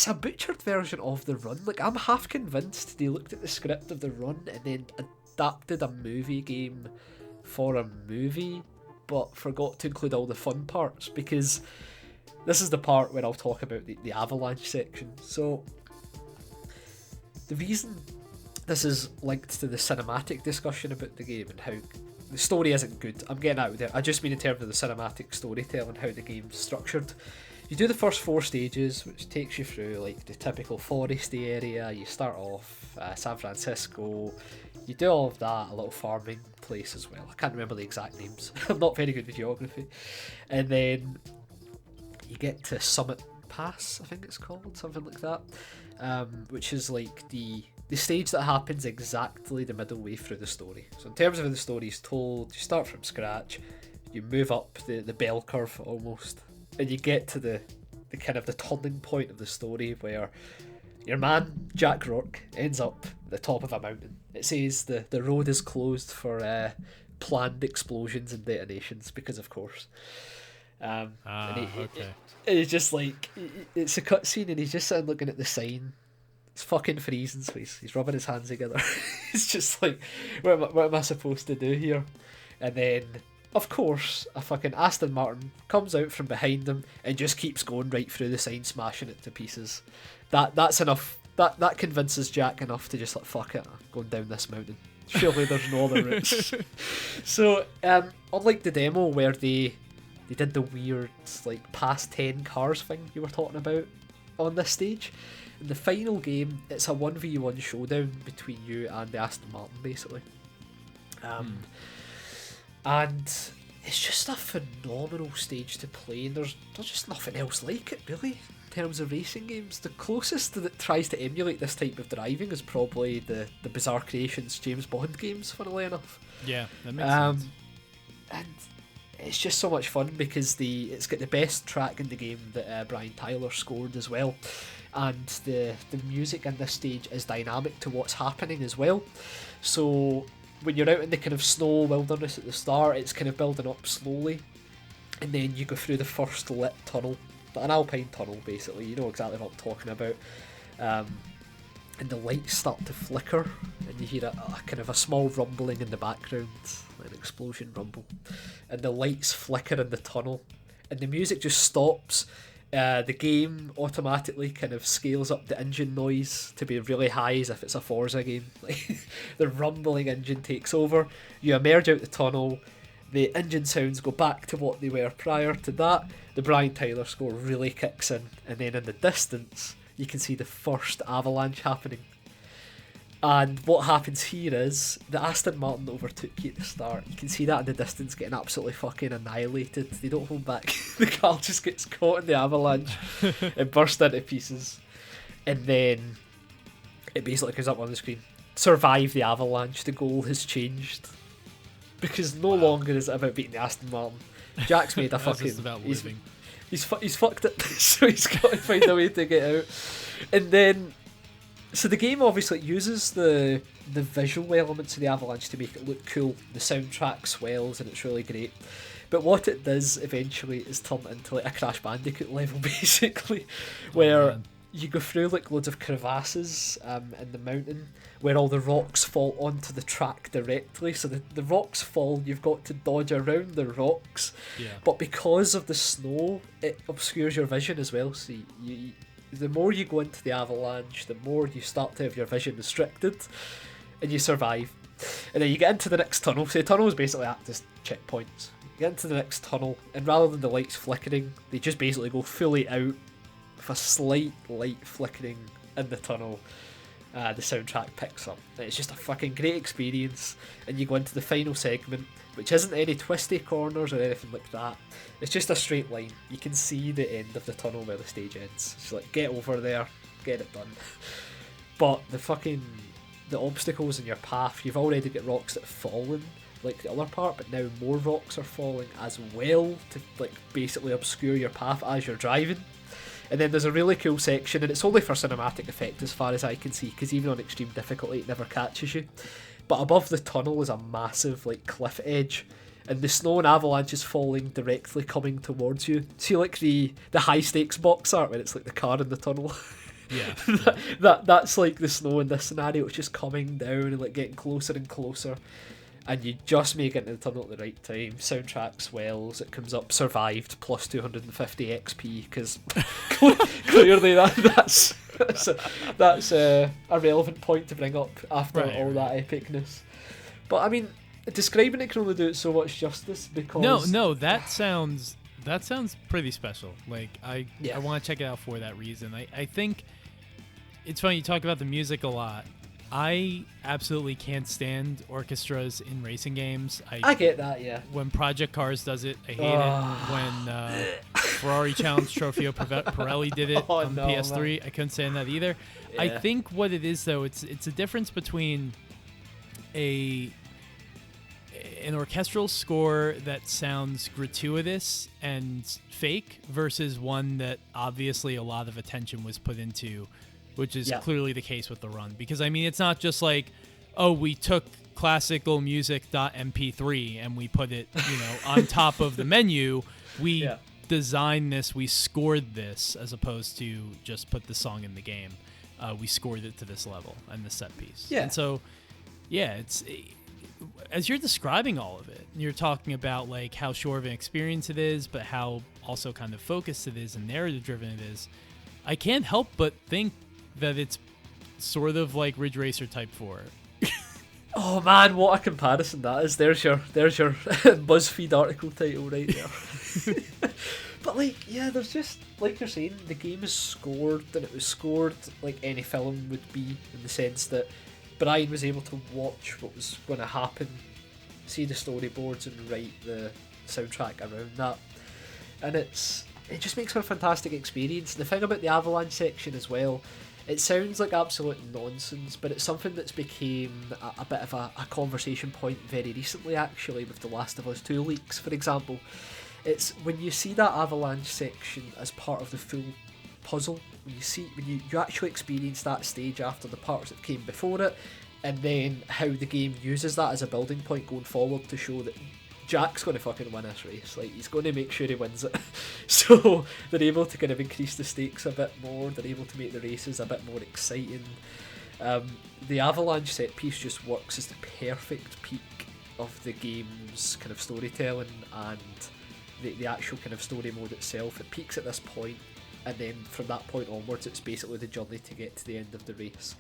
a butchered version of the Run. Like, I'm half convinced they looked at the script of the Run and then adapted a movie game for a movie, but forgot to include all the fun parts, because this is the part where I'll talk about the Avalanche section. So the reason this is linked to the cinematic discussion about the game and how the story isn't good, I'm getting out there, I just mean in terms of the cinematic storytelling, how the game's structured. You do the first 4 stages, which takes you through like the typical foresty area. You start off San Francisco, you do all of that, a little farming place as well. I can't remember the exact names. I'm not very good with geography. And then you get to Summit Pass, I think it's called, something like that, which is like the stage that happens exactly the middle way through the story. So in terms of how the story is told, you start from scratch, you move up the bell curve almost, and you get to the kind of the turning point of the story where your man, Jack Rourke, ends up at the top of a mountain. It says the road is closed for planned explosions and detonations, because of course. Okay. It's just like, it's a cutscene and he's just sitting looking at the sign. It's fucking freezing, so he's rubbing his hands together. It's just like, what am I supposed to do here? And then, of course, a fucking Aston Martin comes out from behind him and just keeps going right through the sign, smashing it to pieces. That's enough. That convinces Jack enough to just like, fuck it, I'm going down this mountain. Surely there's no other routes. So, unlike the demo where they did the weird like past 10 cars thing you were talking about on this stage, in the final game it's a 1v1 showdown between you and the Aston Martin basically. And it's just a phenomenal stage to play, and there's just nothing else like it really in terms of racing games. The closest that tries to emulate this type of driving is probably the Bizarre Creations James Bond games, funnily enough. Yeah, that makes sense. and it's just so much fun because it's got the best track in the game that Brian Tyler scored as well, and the music in this stage is dynamic to what's happening as well. So when you're out in the kind of snow wilderness at the start, it's kind of building up slowly, and then you go through the first lit tunnel, an alpine tunnel basically, you know exactly what I'm talking about, and the lights start to flicker, and you hear a kind of a small rumbling in the background, an explosion rumble, and the lights flicker in the tunnel, and the music just stops. The game automatically kind of scales up the engine noise to be really high, as if it's a Forza game. Like, the rumbling engine takes over, you emerge out the tunnel, the engine sounds go back to what they were prior to that, the Brian Tyler score really kicks in, and then in the distance you can see the first avalanche happening. And what happens here is the Aston Martin overtook you at the start. You can see that in the distance getting absolutely fucking annihilated. They don't hold back. The car just gets caught in the avalanche and bursts into pieces. And then it basically comes up on the screen. Survive the avalanche. The goal has changed. Because no longer is it about beating the Aston Martin. Jack's made a fucking... just about living. He's fucked it. So he's got to find a way to get out. And then... So the game obviously uses the visual elements of the avalanche to make it look cool. The soundtrack swells and it's really great. But what it does eventually is turn it into like a Crash Bandicoot level basically, where you go through like loads of crevasses in the mountain where all the rocks fall onto the track directly. So the rocks fall, you've got to dodge around the rocks. Yeah. But because of the snow, it obscures your vision as well. So you the more you go into the avalanche, the more you start to have your vision restricted, and you survive. And then you get into the next tunnel. So the tunnels basically act as checkpoints. You get into the next tunnel, and rather than the lights flickering, they just basically go fully out with a slight light flickering in the tunnel. The soundtrack picks up. And it's just a fucking great experience. And you go into the final segment, which isn't any twisty corners or anything like that. It's just a straight line. You can see the end of the tunnel where the stage ends. It's like, get over there, get it done. But the obstacles in your path, you've already got rocks that have fallen, like the other part, but now more rocks are falling as well to like basically obscure your path as you're driving. And then there's a really cool section, and it's only for cinematic effect as far as I can see, because even on extreme difficulty it never catches you. But above the tunnel is a massive like cliff edge, and the snow and avalanche is falling directly coming towards you. See like the high stakes box art when it's like the car in the tunnel? Yeah. That's like the snow in this scenario. It's just coming down and like getting closer and closer. And you just make it into the tunnel at the right time. Soundtrack swells, it comes up survived plus 250 XP, because clearly that's a relevant point to bring up after all that epicness. But I mean, describing it can only do it so much justice, because no, that sounds pretty special. Like I want to check it out for that reason. I think it's funny you talk about the music a lot. I absolutely can't stand orchestras in racing games. I get that, yeah. When Project Cars does it, I hate it. When Ferrari Challenge Trofeo Pirelli did it on the PS3, man. I couldn't stand that either. Yeah. I think what it is, though, it's a difference between an orchestral score that sounds gratuitous and fake versus one that obviously a lot of attention was put into, which is clearly the case with the Run. Because, I mean, it's not just like, oh, we took classical music.mp3 and we put it, on top of the menu. We designed this, we scored this, as opposed to just put the song in the game. We scored it to this level and the set piece. Yeah. And so, it's... As you're describing all of it, you're talking about like how short of an experience it is, but how also kind of focused it is and narrative driven it is. I can't help but think that it's sort of like Ridge Racer Type 4. Oh man, what a comparison that is. There's your BuzzFeed article title right there. But there's just, like you're saying, the game is scored, and it was scored like any film would be, in the sense that Brian was able to watch what was going to happen, see the storyboards, and write the soundtrack around that. And it just makes for a fantastic experience. The thing about the avalanche section as well It sounds like absolute nonsense, but it's something that's became a bit of a conversation point very recently, actually, with The Last of Us 2 leaks, for example. It's when you see that avalanche section as part of the full puzzle, when you actually experience that stage after the parts that came before it, and then how the game uses that as a building point going forward to show that Jack's going to fucking win this race. Like, he's going to make sure he wins it. So they're able to kind of increase the stakes a bit more. They're able to make the races a bit more exciting. The avalanche set piece just works as the perfect peak of the game's kind of storytelling and the actual kind of story mode itself. It peaks at this point, and then from that point onwards, it's basically the journey to get to the end of the race.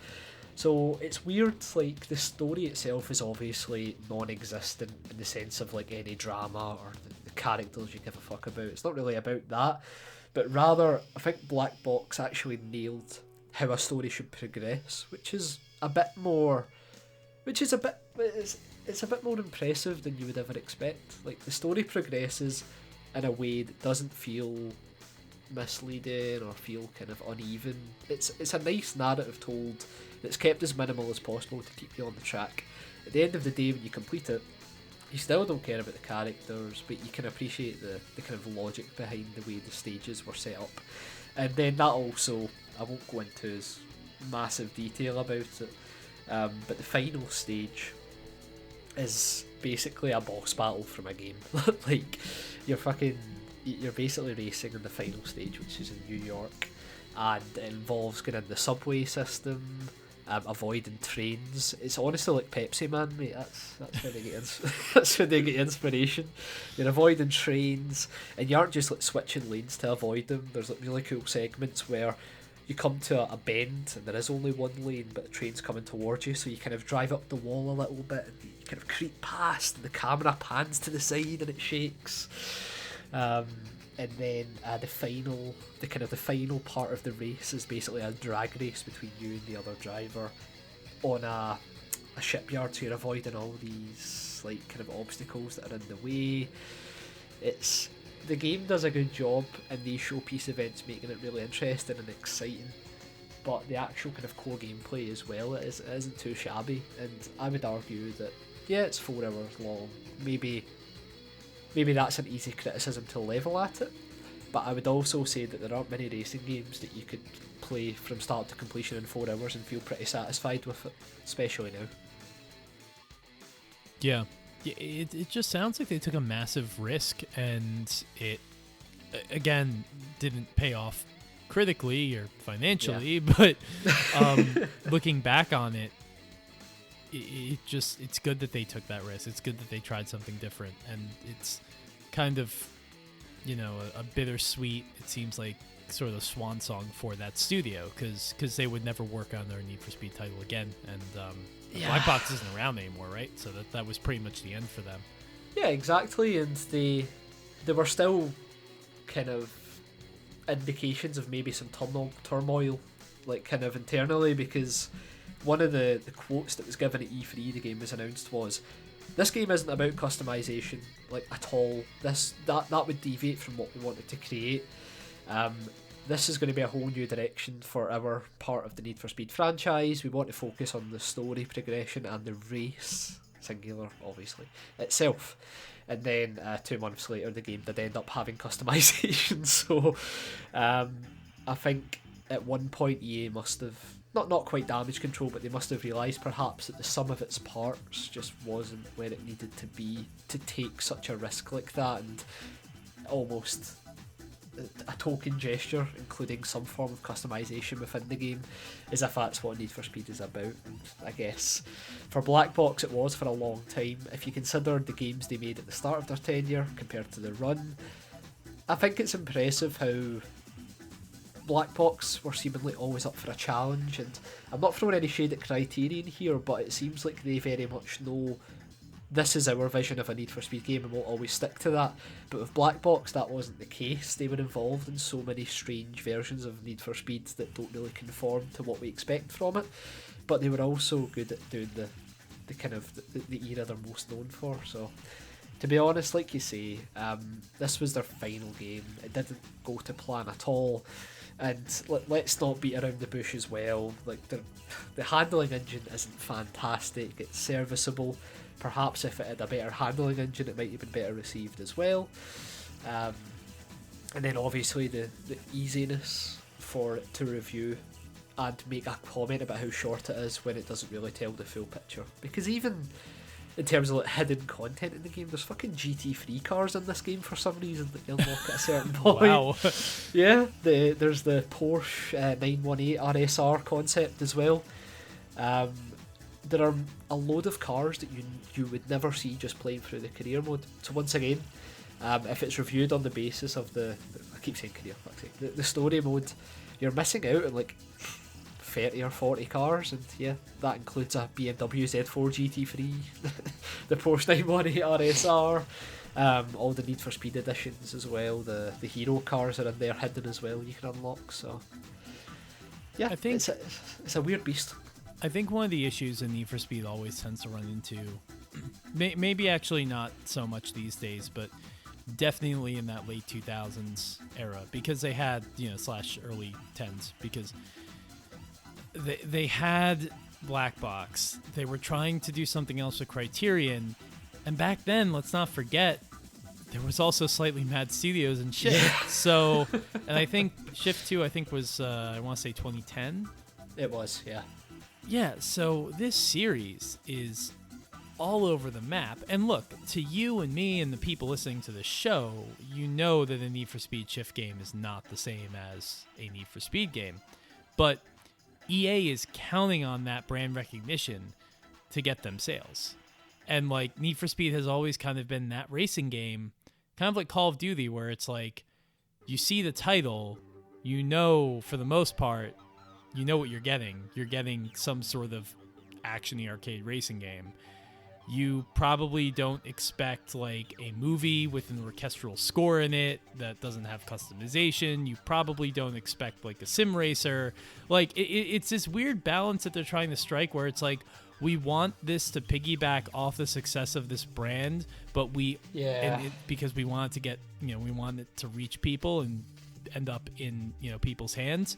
So it's weird, like, the story itself is obviously non-existent in the sense of, like, any drama or the characters you give a fuck about. It's not really about that, but rather, I think Black Box actually nailed how a story should progress, which is a bit more it's a bit more impressive than you would ever expect. Like, the story progresses in a way that doesn't feel misleading or feel kind of uneven. It's a nice narrative told that's kept as minimal as possible to keep you on the track. At the end of the day, when you complete it, you still don't care about the characters, but you can appreciate the kind of logic behind the way the stages were set up. And then that also, I won't go into as massive detail about it, but the final stage is basically a boss battle from a game. Like, you're basically racing in the final stage, which is in New York, and it involves going in the subway system, avoiding trains. It's honestly like Pepsi Man, mate. That's where they get that's where they get inspiration. You're avoiding trains, and you aren't just like switching lanes to avoid them. There's like really cool segments where you come to a bend and there is only one lane, but the train's coming towards you, so you kind of drive up the wall a little bit and you kind of creep past, and the camera pans to the side and it shakes. And then the final part of the race is basically a drag race between you and the other driver on a shipyard, so you're avoiding all these like kind of obstacles that are in the way. The game does a good job in these showpiece events, making it really interesting and exciting, but the actual kind of core gameplay as well, it isn't too shabby, and I would argue that, yeah, it's 4 hours long, maybe that's an easy criticism to level at it, but I would also say that there aren't many racing games that you could play from start to completion in 4 hours and feel pretty satisfied with it, especially now. Yeah, it just sounds like they took a massive risk, and it, again, didn't pay off critically or financially, but looking back on it, it's good that they took that risk. It's good that they tried something different, and it's kind of, you know, a bittersweet, it seems like, sort of the swan song for that studio, because they would never work on their Need for Speed title again, and Black Box isn't around anymore, right? So that was pretty much the end for them. Yeah, exactly, and they were still kind of indications of maybe some turmoil, like kind of internally, because one of the quotes that was given at E3 the game was announced was, "This game isn't about customization, like, at all. That would deviate from what we wanted to create. This is going to be a whole new direction for our part of the Need for Speed franchise. We want to focus on the story progression and the race," singular obviously, "itself." And then 2 months later the game did end up having customization. So I think at one point EA must have not quite damage control, but they must have realised perhaps that the sum of its parts just wasn't where it needed to be to take such a risk like that, and almost a token gesture, including some form of customization within the game, as if that's what Need for Speed is about. And I guess for Black Box it was for a long time. If you consider the games they made at the start of their tenure compared to the run, I think it's impressive how Black Box were seemingly always up for a challenge, and I'm not throwing any shade at Criterion here, but it seems like they very much know this is our vision of a Need for Speed game and we'll always stick to that. But with Black Box that wasn't the case. They were involved in so many strange versions of Need for Speed that don't really conform to what we expect from it, but they were also good at doing the kind of the era they're most known for. So to be honest, like you say, this was their final game. It didn't go to plan at all. And let's not beat around the bush as well. Like the handling engine isn't fantastic. It's serviceable. Perhaps if it had a better handling engine, it might have been better received as well. And then obviously the easiness for it to review and make a comment about how short it is when it doesn't really tell the full picture. Because even in terms of like hidden content in the game, there's fucking GT3 cars in this game for some reason that you unlock at a certain point. Wow. Yeah, there's the Porsche 918 RSR concept as well. There are a load of cars that you would never see just playing through the career mode. So once again, if it's reviewed on the basis of I keep saying career, the story mode, you're missing out on like 30 or 40 cars, and yeah, that includes a BMW Z4 GT3, the Porsche 918 RSR, all the Need for Speed editions as well. The hero cars are in there hidden as well, you can unlock. So yeah, I think it's a weird beast. I think one of the issues in Need for Speed always tends to run into, maybe actually not so much these days, but definitely in that late 2000s era, because they had, / early 10s, because they had Black Box. They were trying to do something else with Criterion, and back then, let's not forget, there was also Slightly Mad Studios and Shift. Yeah. So, and I think Shift 2, I think was, I want to say 2010. It was, yeah. Yeah, so this series is all over the map. And look, to you and me and the people listening to the show, you know that a Need for Speed Shift game is not the same as a Need for Speed game. But EA is counting on that brand recognition to get them sales. And like Need for Speed has always kind of been that racing game, kind of like Call of Duty, where it's like you see the title, for the most part, you know what you're getting. You're getting some sort of action-y arcade racing game. You probably don't expect like a movie with an orchestral score in it that doesn't have customization. You probably don't expect like a sim racer. Like it's this weird balance that they're trying to strike where it's like, we want this to piggyback off the success of this brand, but because we want it to get, we want it to reach people and end up in, people's hands.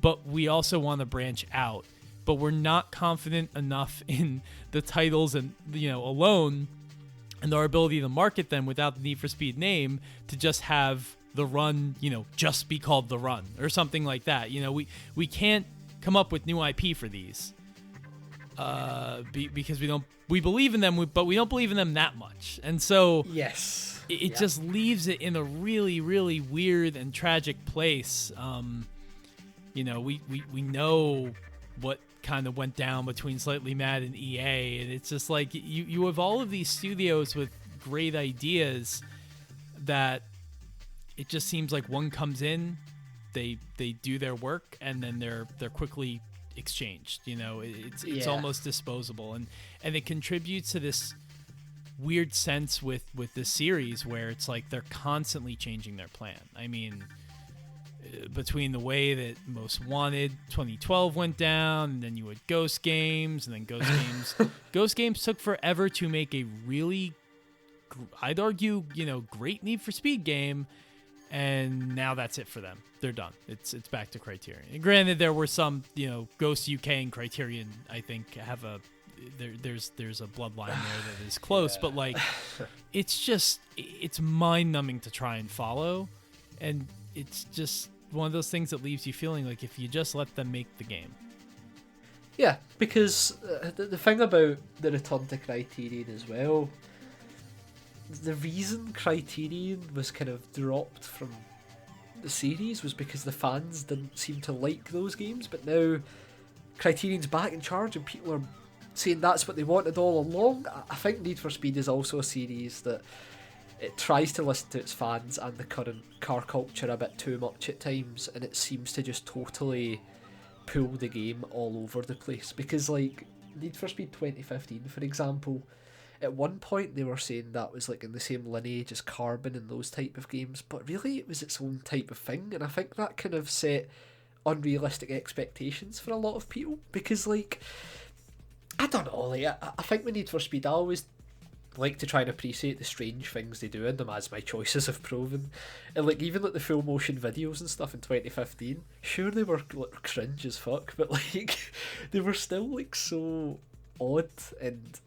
But we also want to branch out. But we're not confident enough in the titles and, alone and our ability to market them without the Need for Speed name to just have the run, just be called the run or something like that. We can't come up with new IP for these because we believe in them, but we don't believe in them that much. And so yes, it just leaves it in a really, really weird and tragic place. We know what kind of went down between Slightly Mad and EA, and it's just like you have all of these studios with great ideas that it just seems like one comes in, they do their work, and then they're quickly exchanged. It's almost disposable, and it contributes to this weird sense with this series where it's like they're constantly changing their plan. I mean, between the way that Most Wanted 2012 went down, and then you had Ghost Games, and then Ghost Games took forever to make a really, I'd argue, great Need for Speed game, and now that's it for them. They're done. It's back to Criterion. And granted, there were some, Ghost UK and Criterion, I think, have there's a bloodline there that is close, but like, it's mind-numbing to try and follow, and it's just one of those things that leaves you feeling like if you just let them make the game. Yeah, because the thing about the return to Criterion as well, the reason Criterion was kind of dropped from the series was because the fans didn't seem to like those games, but now Criterion's back in charge and people are saying that's what they wanted all along. I think Need for Speed is also a series that it tries to listen to its fans and the current car culture a bit too much at times, and it seems to just totally pull the game all over the place. Because like Need for Speed 2015, for example, at one point they were saying that was like in the same lineage as Carbon and those type of games, but really it was its own type of thing, and I think that kind of set unrealistic expectations for a lot of people. Because like, I don't know, like I think with Need for Speed, I always like to try and appreciate the strange things they do in them, as my choices have proven. And like even like the full motion videos and stuff in 2015, sure they were like, cringe as fuck, but like they were still like so odd and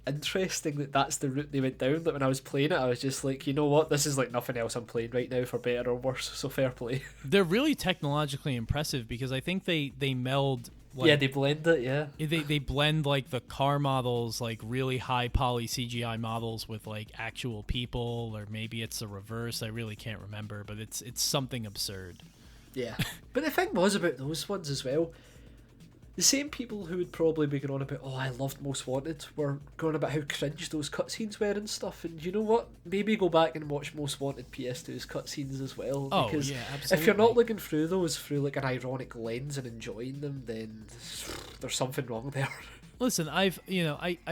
interesting that that's the route they went down. That when I was playing it, I was just like, you know what, this is like nothing else I'm playing right now, for better or worse. So fair play. They're really technologically impressive because I think they meld. Like, yeah, they blend it. Yeah, they blend like the car models, like really high poly CGI models, with like actual people, or maybe it's the reverse. I really can't remember, but it's something absurd. Yeah, but the thing was about those ones as well. The same people who would probably be going on about, oh, I loved Most Wanted, were going about how cringe those cutscenes were and stuff. And you know what? Maybe go back and watch Most Wanted PS2's cutscenes as well. Oh, because yeah, absolutely. if you're not looking through those through like an ironic lens and enjoying them, then there's something wrong there. Listen, I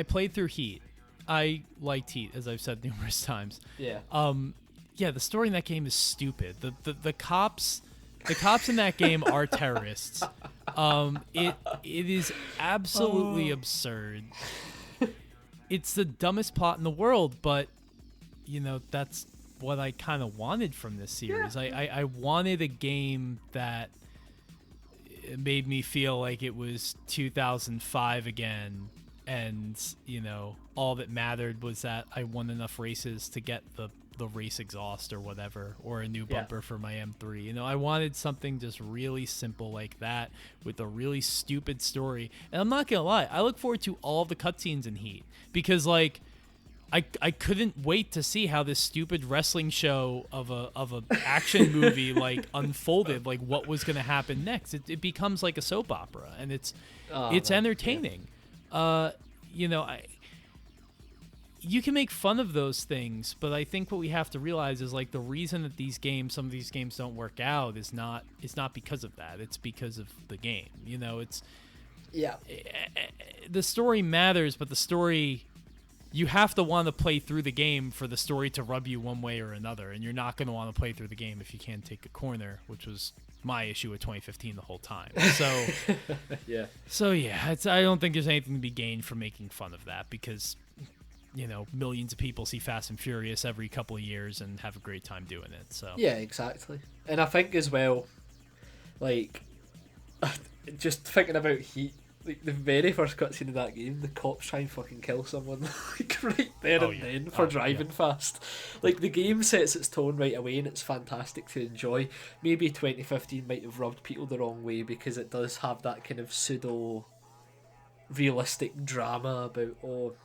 played through Heat. I liked Heat, as I've said numerous times. Yeah. Yeah, the story in that game is stupid. The cops in that game are terrorists. It is absolutely absurd. It's the dumbest plot in the world, but that's what I kind of wanted from this series. Yeah. I wanted a game that made me feel like it was 2005 again, and all that mattered was that I won enough races to get the race exhaust or whatever, or a new bumper for my M3. I wanted something just really simple like that with a really stupid story. And I'm not gonna lie, I look forward to all the cutscenes in Heat because like I couldn't wait to see how this stupid wrestling show of a action movie like unfolded, like what was gonna happen next. It becomes like a soap opera, and it's entertaining. Yeah. You can make fun of those things, but I think what we have to realize is like the reason that some of these games don't work out is not because of that. It's because of the game. The story matters, but the story, you have to want to play through the game for the story to rub you one way or another, and you're not going to want to play through the game if you can't take a corner, which was my issue with 2015 the whole time. So yeah. So yeah, I don't think there's anything to be gained from making fun of that because millions of people see Fast and Furious every couple of years and have a great time doing it. So yeah, exactly. And I think as well, like, just thinking about Heat, like the very first cutscene of that game, the cops try and fucking kill someone like right there and then for driving fast. Like the game sets its tone right away, and it's fantastic to enjoy. Maybe 2015 might have rubbed people the wrong way because it does have that kind of pseudo realistic drama about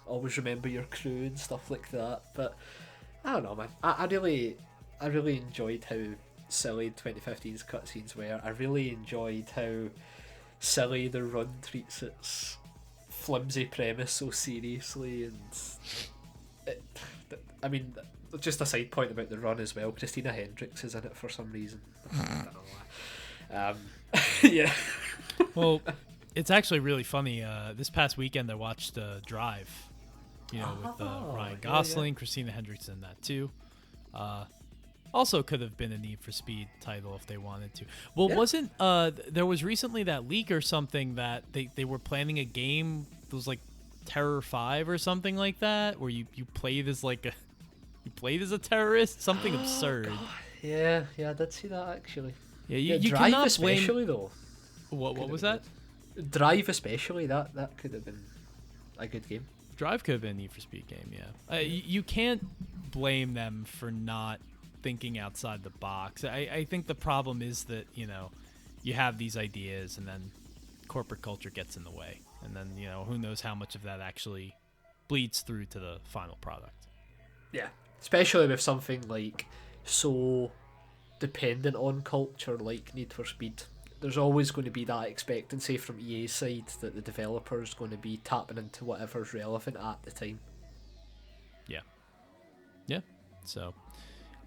always remember your crew and stuff like that. But I don't know, man. I really enjoyed how silly 2015's cutscenes were. I really enjoyed how silly the run treats its flimsy premise so seriously, and I mean, just a side point about the run as well. Christina Hendricks is in it for some reason. I don't know why. Yeah. Well, it's actually really funny. This past weekend, I watched Drive, with Ryan Gosling, Christina Hendricks in that too. Also could have been a Need for Speed title if they wanted to. Well, wasn't there was recently that leak or something that they were planning a game that was like Terror 5 or something like that, where you played as a terrorist, something absurd. God. Yeah, I did see that actually. Yeah, you Drive cannot especially though. What was that? Drive especially, that could have been a good game. Drive could have been a Need for Speed game, yeah. You can't blame them for not thinking outside the box. I think the problem is that, you have these ideas and then corporate culture gets in the way. And then, who knows how much of that actually bleeds through to the final product. Yeah, especially with something like so dependent on culture like Need for Speed. There's always going to be that expectancy from EA's side that the developer's going to be tapping into whatever's relevant at the time. Yeah. So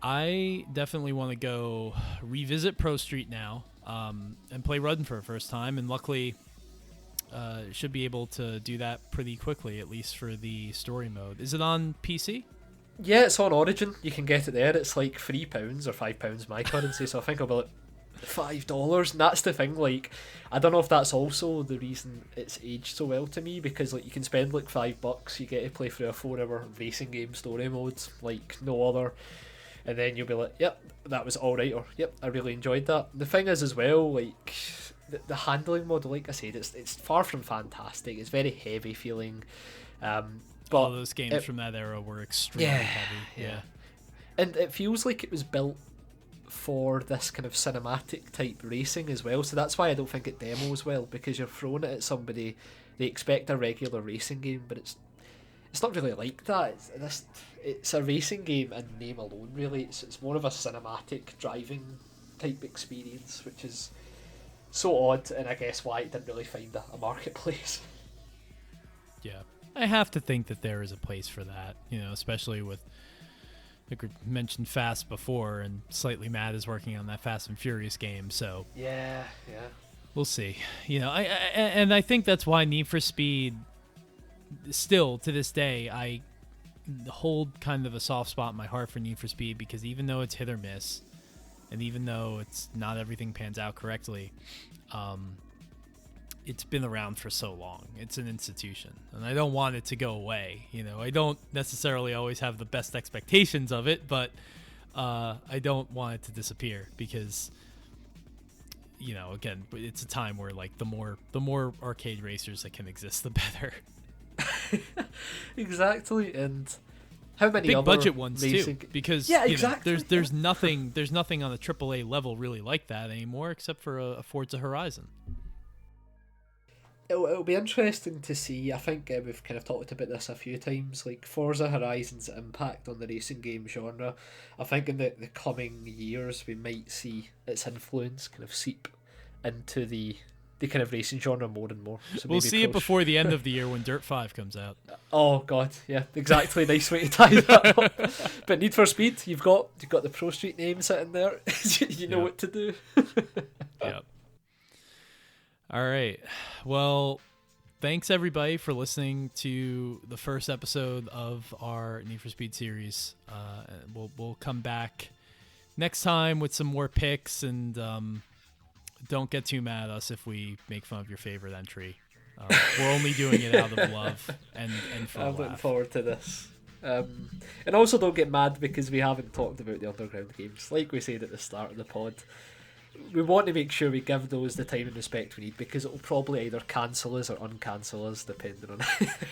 I definitely want to go revisit Pro Street now and play Run for the first time. And luckily, should be able to do that pretty quickly, at least for the story mode. Is it on PC? Yeah, it's on Origin. You can get it there. It's like £3 or £5 my currency, so I think I'll $5, and that's the thing. Like, I don't know if that's also the reason it's aged so well to me, because like you can spend like $5, you get to play through a 4-hour racing game story mode like no other, and then you'll be like, yep, that was all right, or yep, I really enjoyed that. The thing is as well, like the handling model, like I said, it's far from fantastic. It's very heavy feeling. But all those games from that era were extremely heavy. Yeah. And it feels like it was built for this kind of cinematic type racing as well, so that's why I don't think it demos well, because you're throwing it at somebody, they expect a regular racing game, but it's not really like that. It's a racing game in name alone, really. It's more of a cinematic driving type experience, which is so odd, and I guess why it didn't really find a marketplace. Yeah, I have to think that there is a place for that, especially with, like we mentioned, Fast before, and Slightly Mad is working on that Fast and Furious game, so yeah, we'll see. I think that's why Need for Speed, still to this day, I hold kind of a soft spot in my heart for Need for Speed, because even though it's hit or miss, and even though it's not everything pans out correctly, it's been around for so long. It's an institution, and I don't want it to go away. I don't necessarily always have the best expectations of it, but I don't want it to disappear, because again, it's a time where like the more arcade racers that can exist, the better. Exactly. And how many big other budget ones racing... too, because exactly. There's nothing on the AAA level really like that anymore, except for a Forza Horizon. It'll be interesting to see. I think we've kind of talked about this a few times, like Forza Horizon's impact on the racing game genre. I think in the coming years we might see its influence kind of seep into the kind of racing genre more and more. So we'll see it before the end of the year when Dirt 5 comes out. Oh god, yeah, exactly. Nice way to tie that up. But Need for Speed, you've got the Pro Street name sitting there. You know what to do. Yep. All right. Well, thanks everybody for listening to the first episode of our Need for Speed series. We'll come back next time with some more picks, and don't get too mad at us if we make fun of your favorite entry. We're only doing it out of love and for I'm a looking laugh. forward to this. And also don't get mad because we haven't talked about the underground games. Like we said at the start of the pod, we want to make sure we give those the time and respect we need, because it will probably either cancel us or uncancel us depending on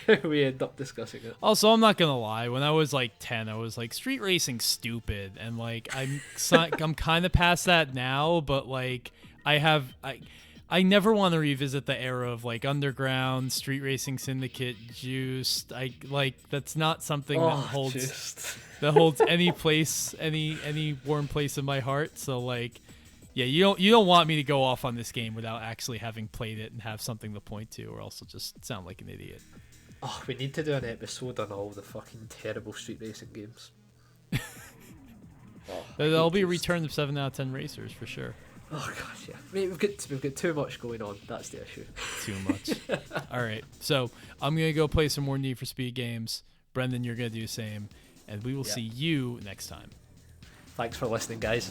how we end up discussing it. Also, I'm not gonna lie, when I was like 10, I was like, street racing's stupid, and like I'm kind of past that now, but like I never want to revisit the era of like Underground, Street Racing Syndicate, Juiced. That's not something that holds any place, any warm place in my heart. So like, yeah, you don't want me to go off on this game without actually having played it and have something to point to, or else I'll just sound like an idiot. Oh, we need to do an episode on all the fucking terrible street racing games. There'll be a return of 7 out of 10 racers for sure. Oh gosh, yeah. We've got too much going on. That's the issue. Too much. All right, so I'm gonna go play some more Need for Speed games. Brendan, you're gonna do the same, and we will see you next time. Thanks for listening, guys.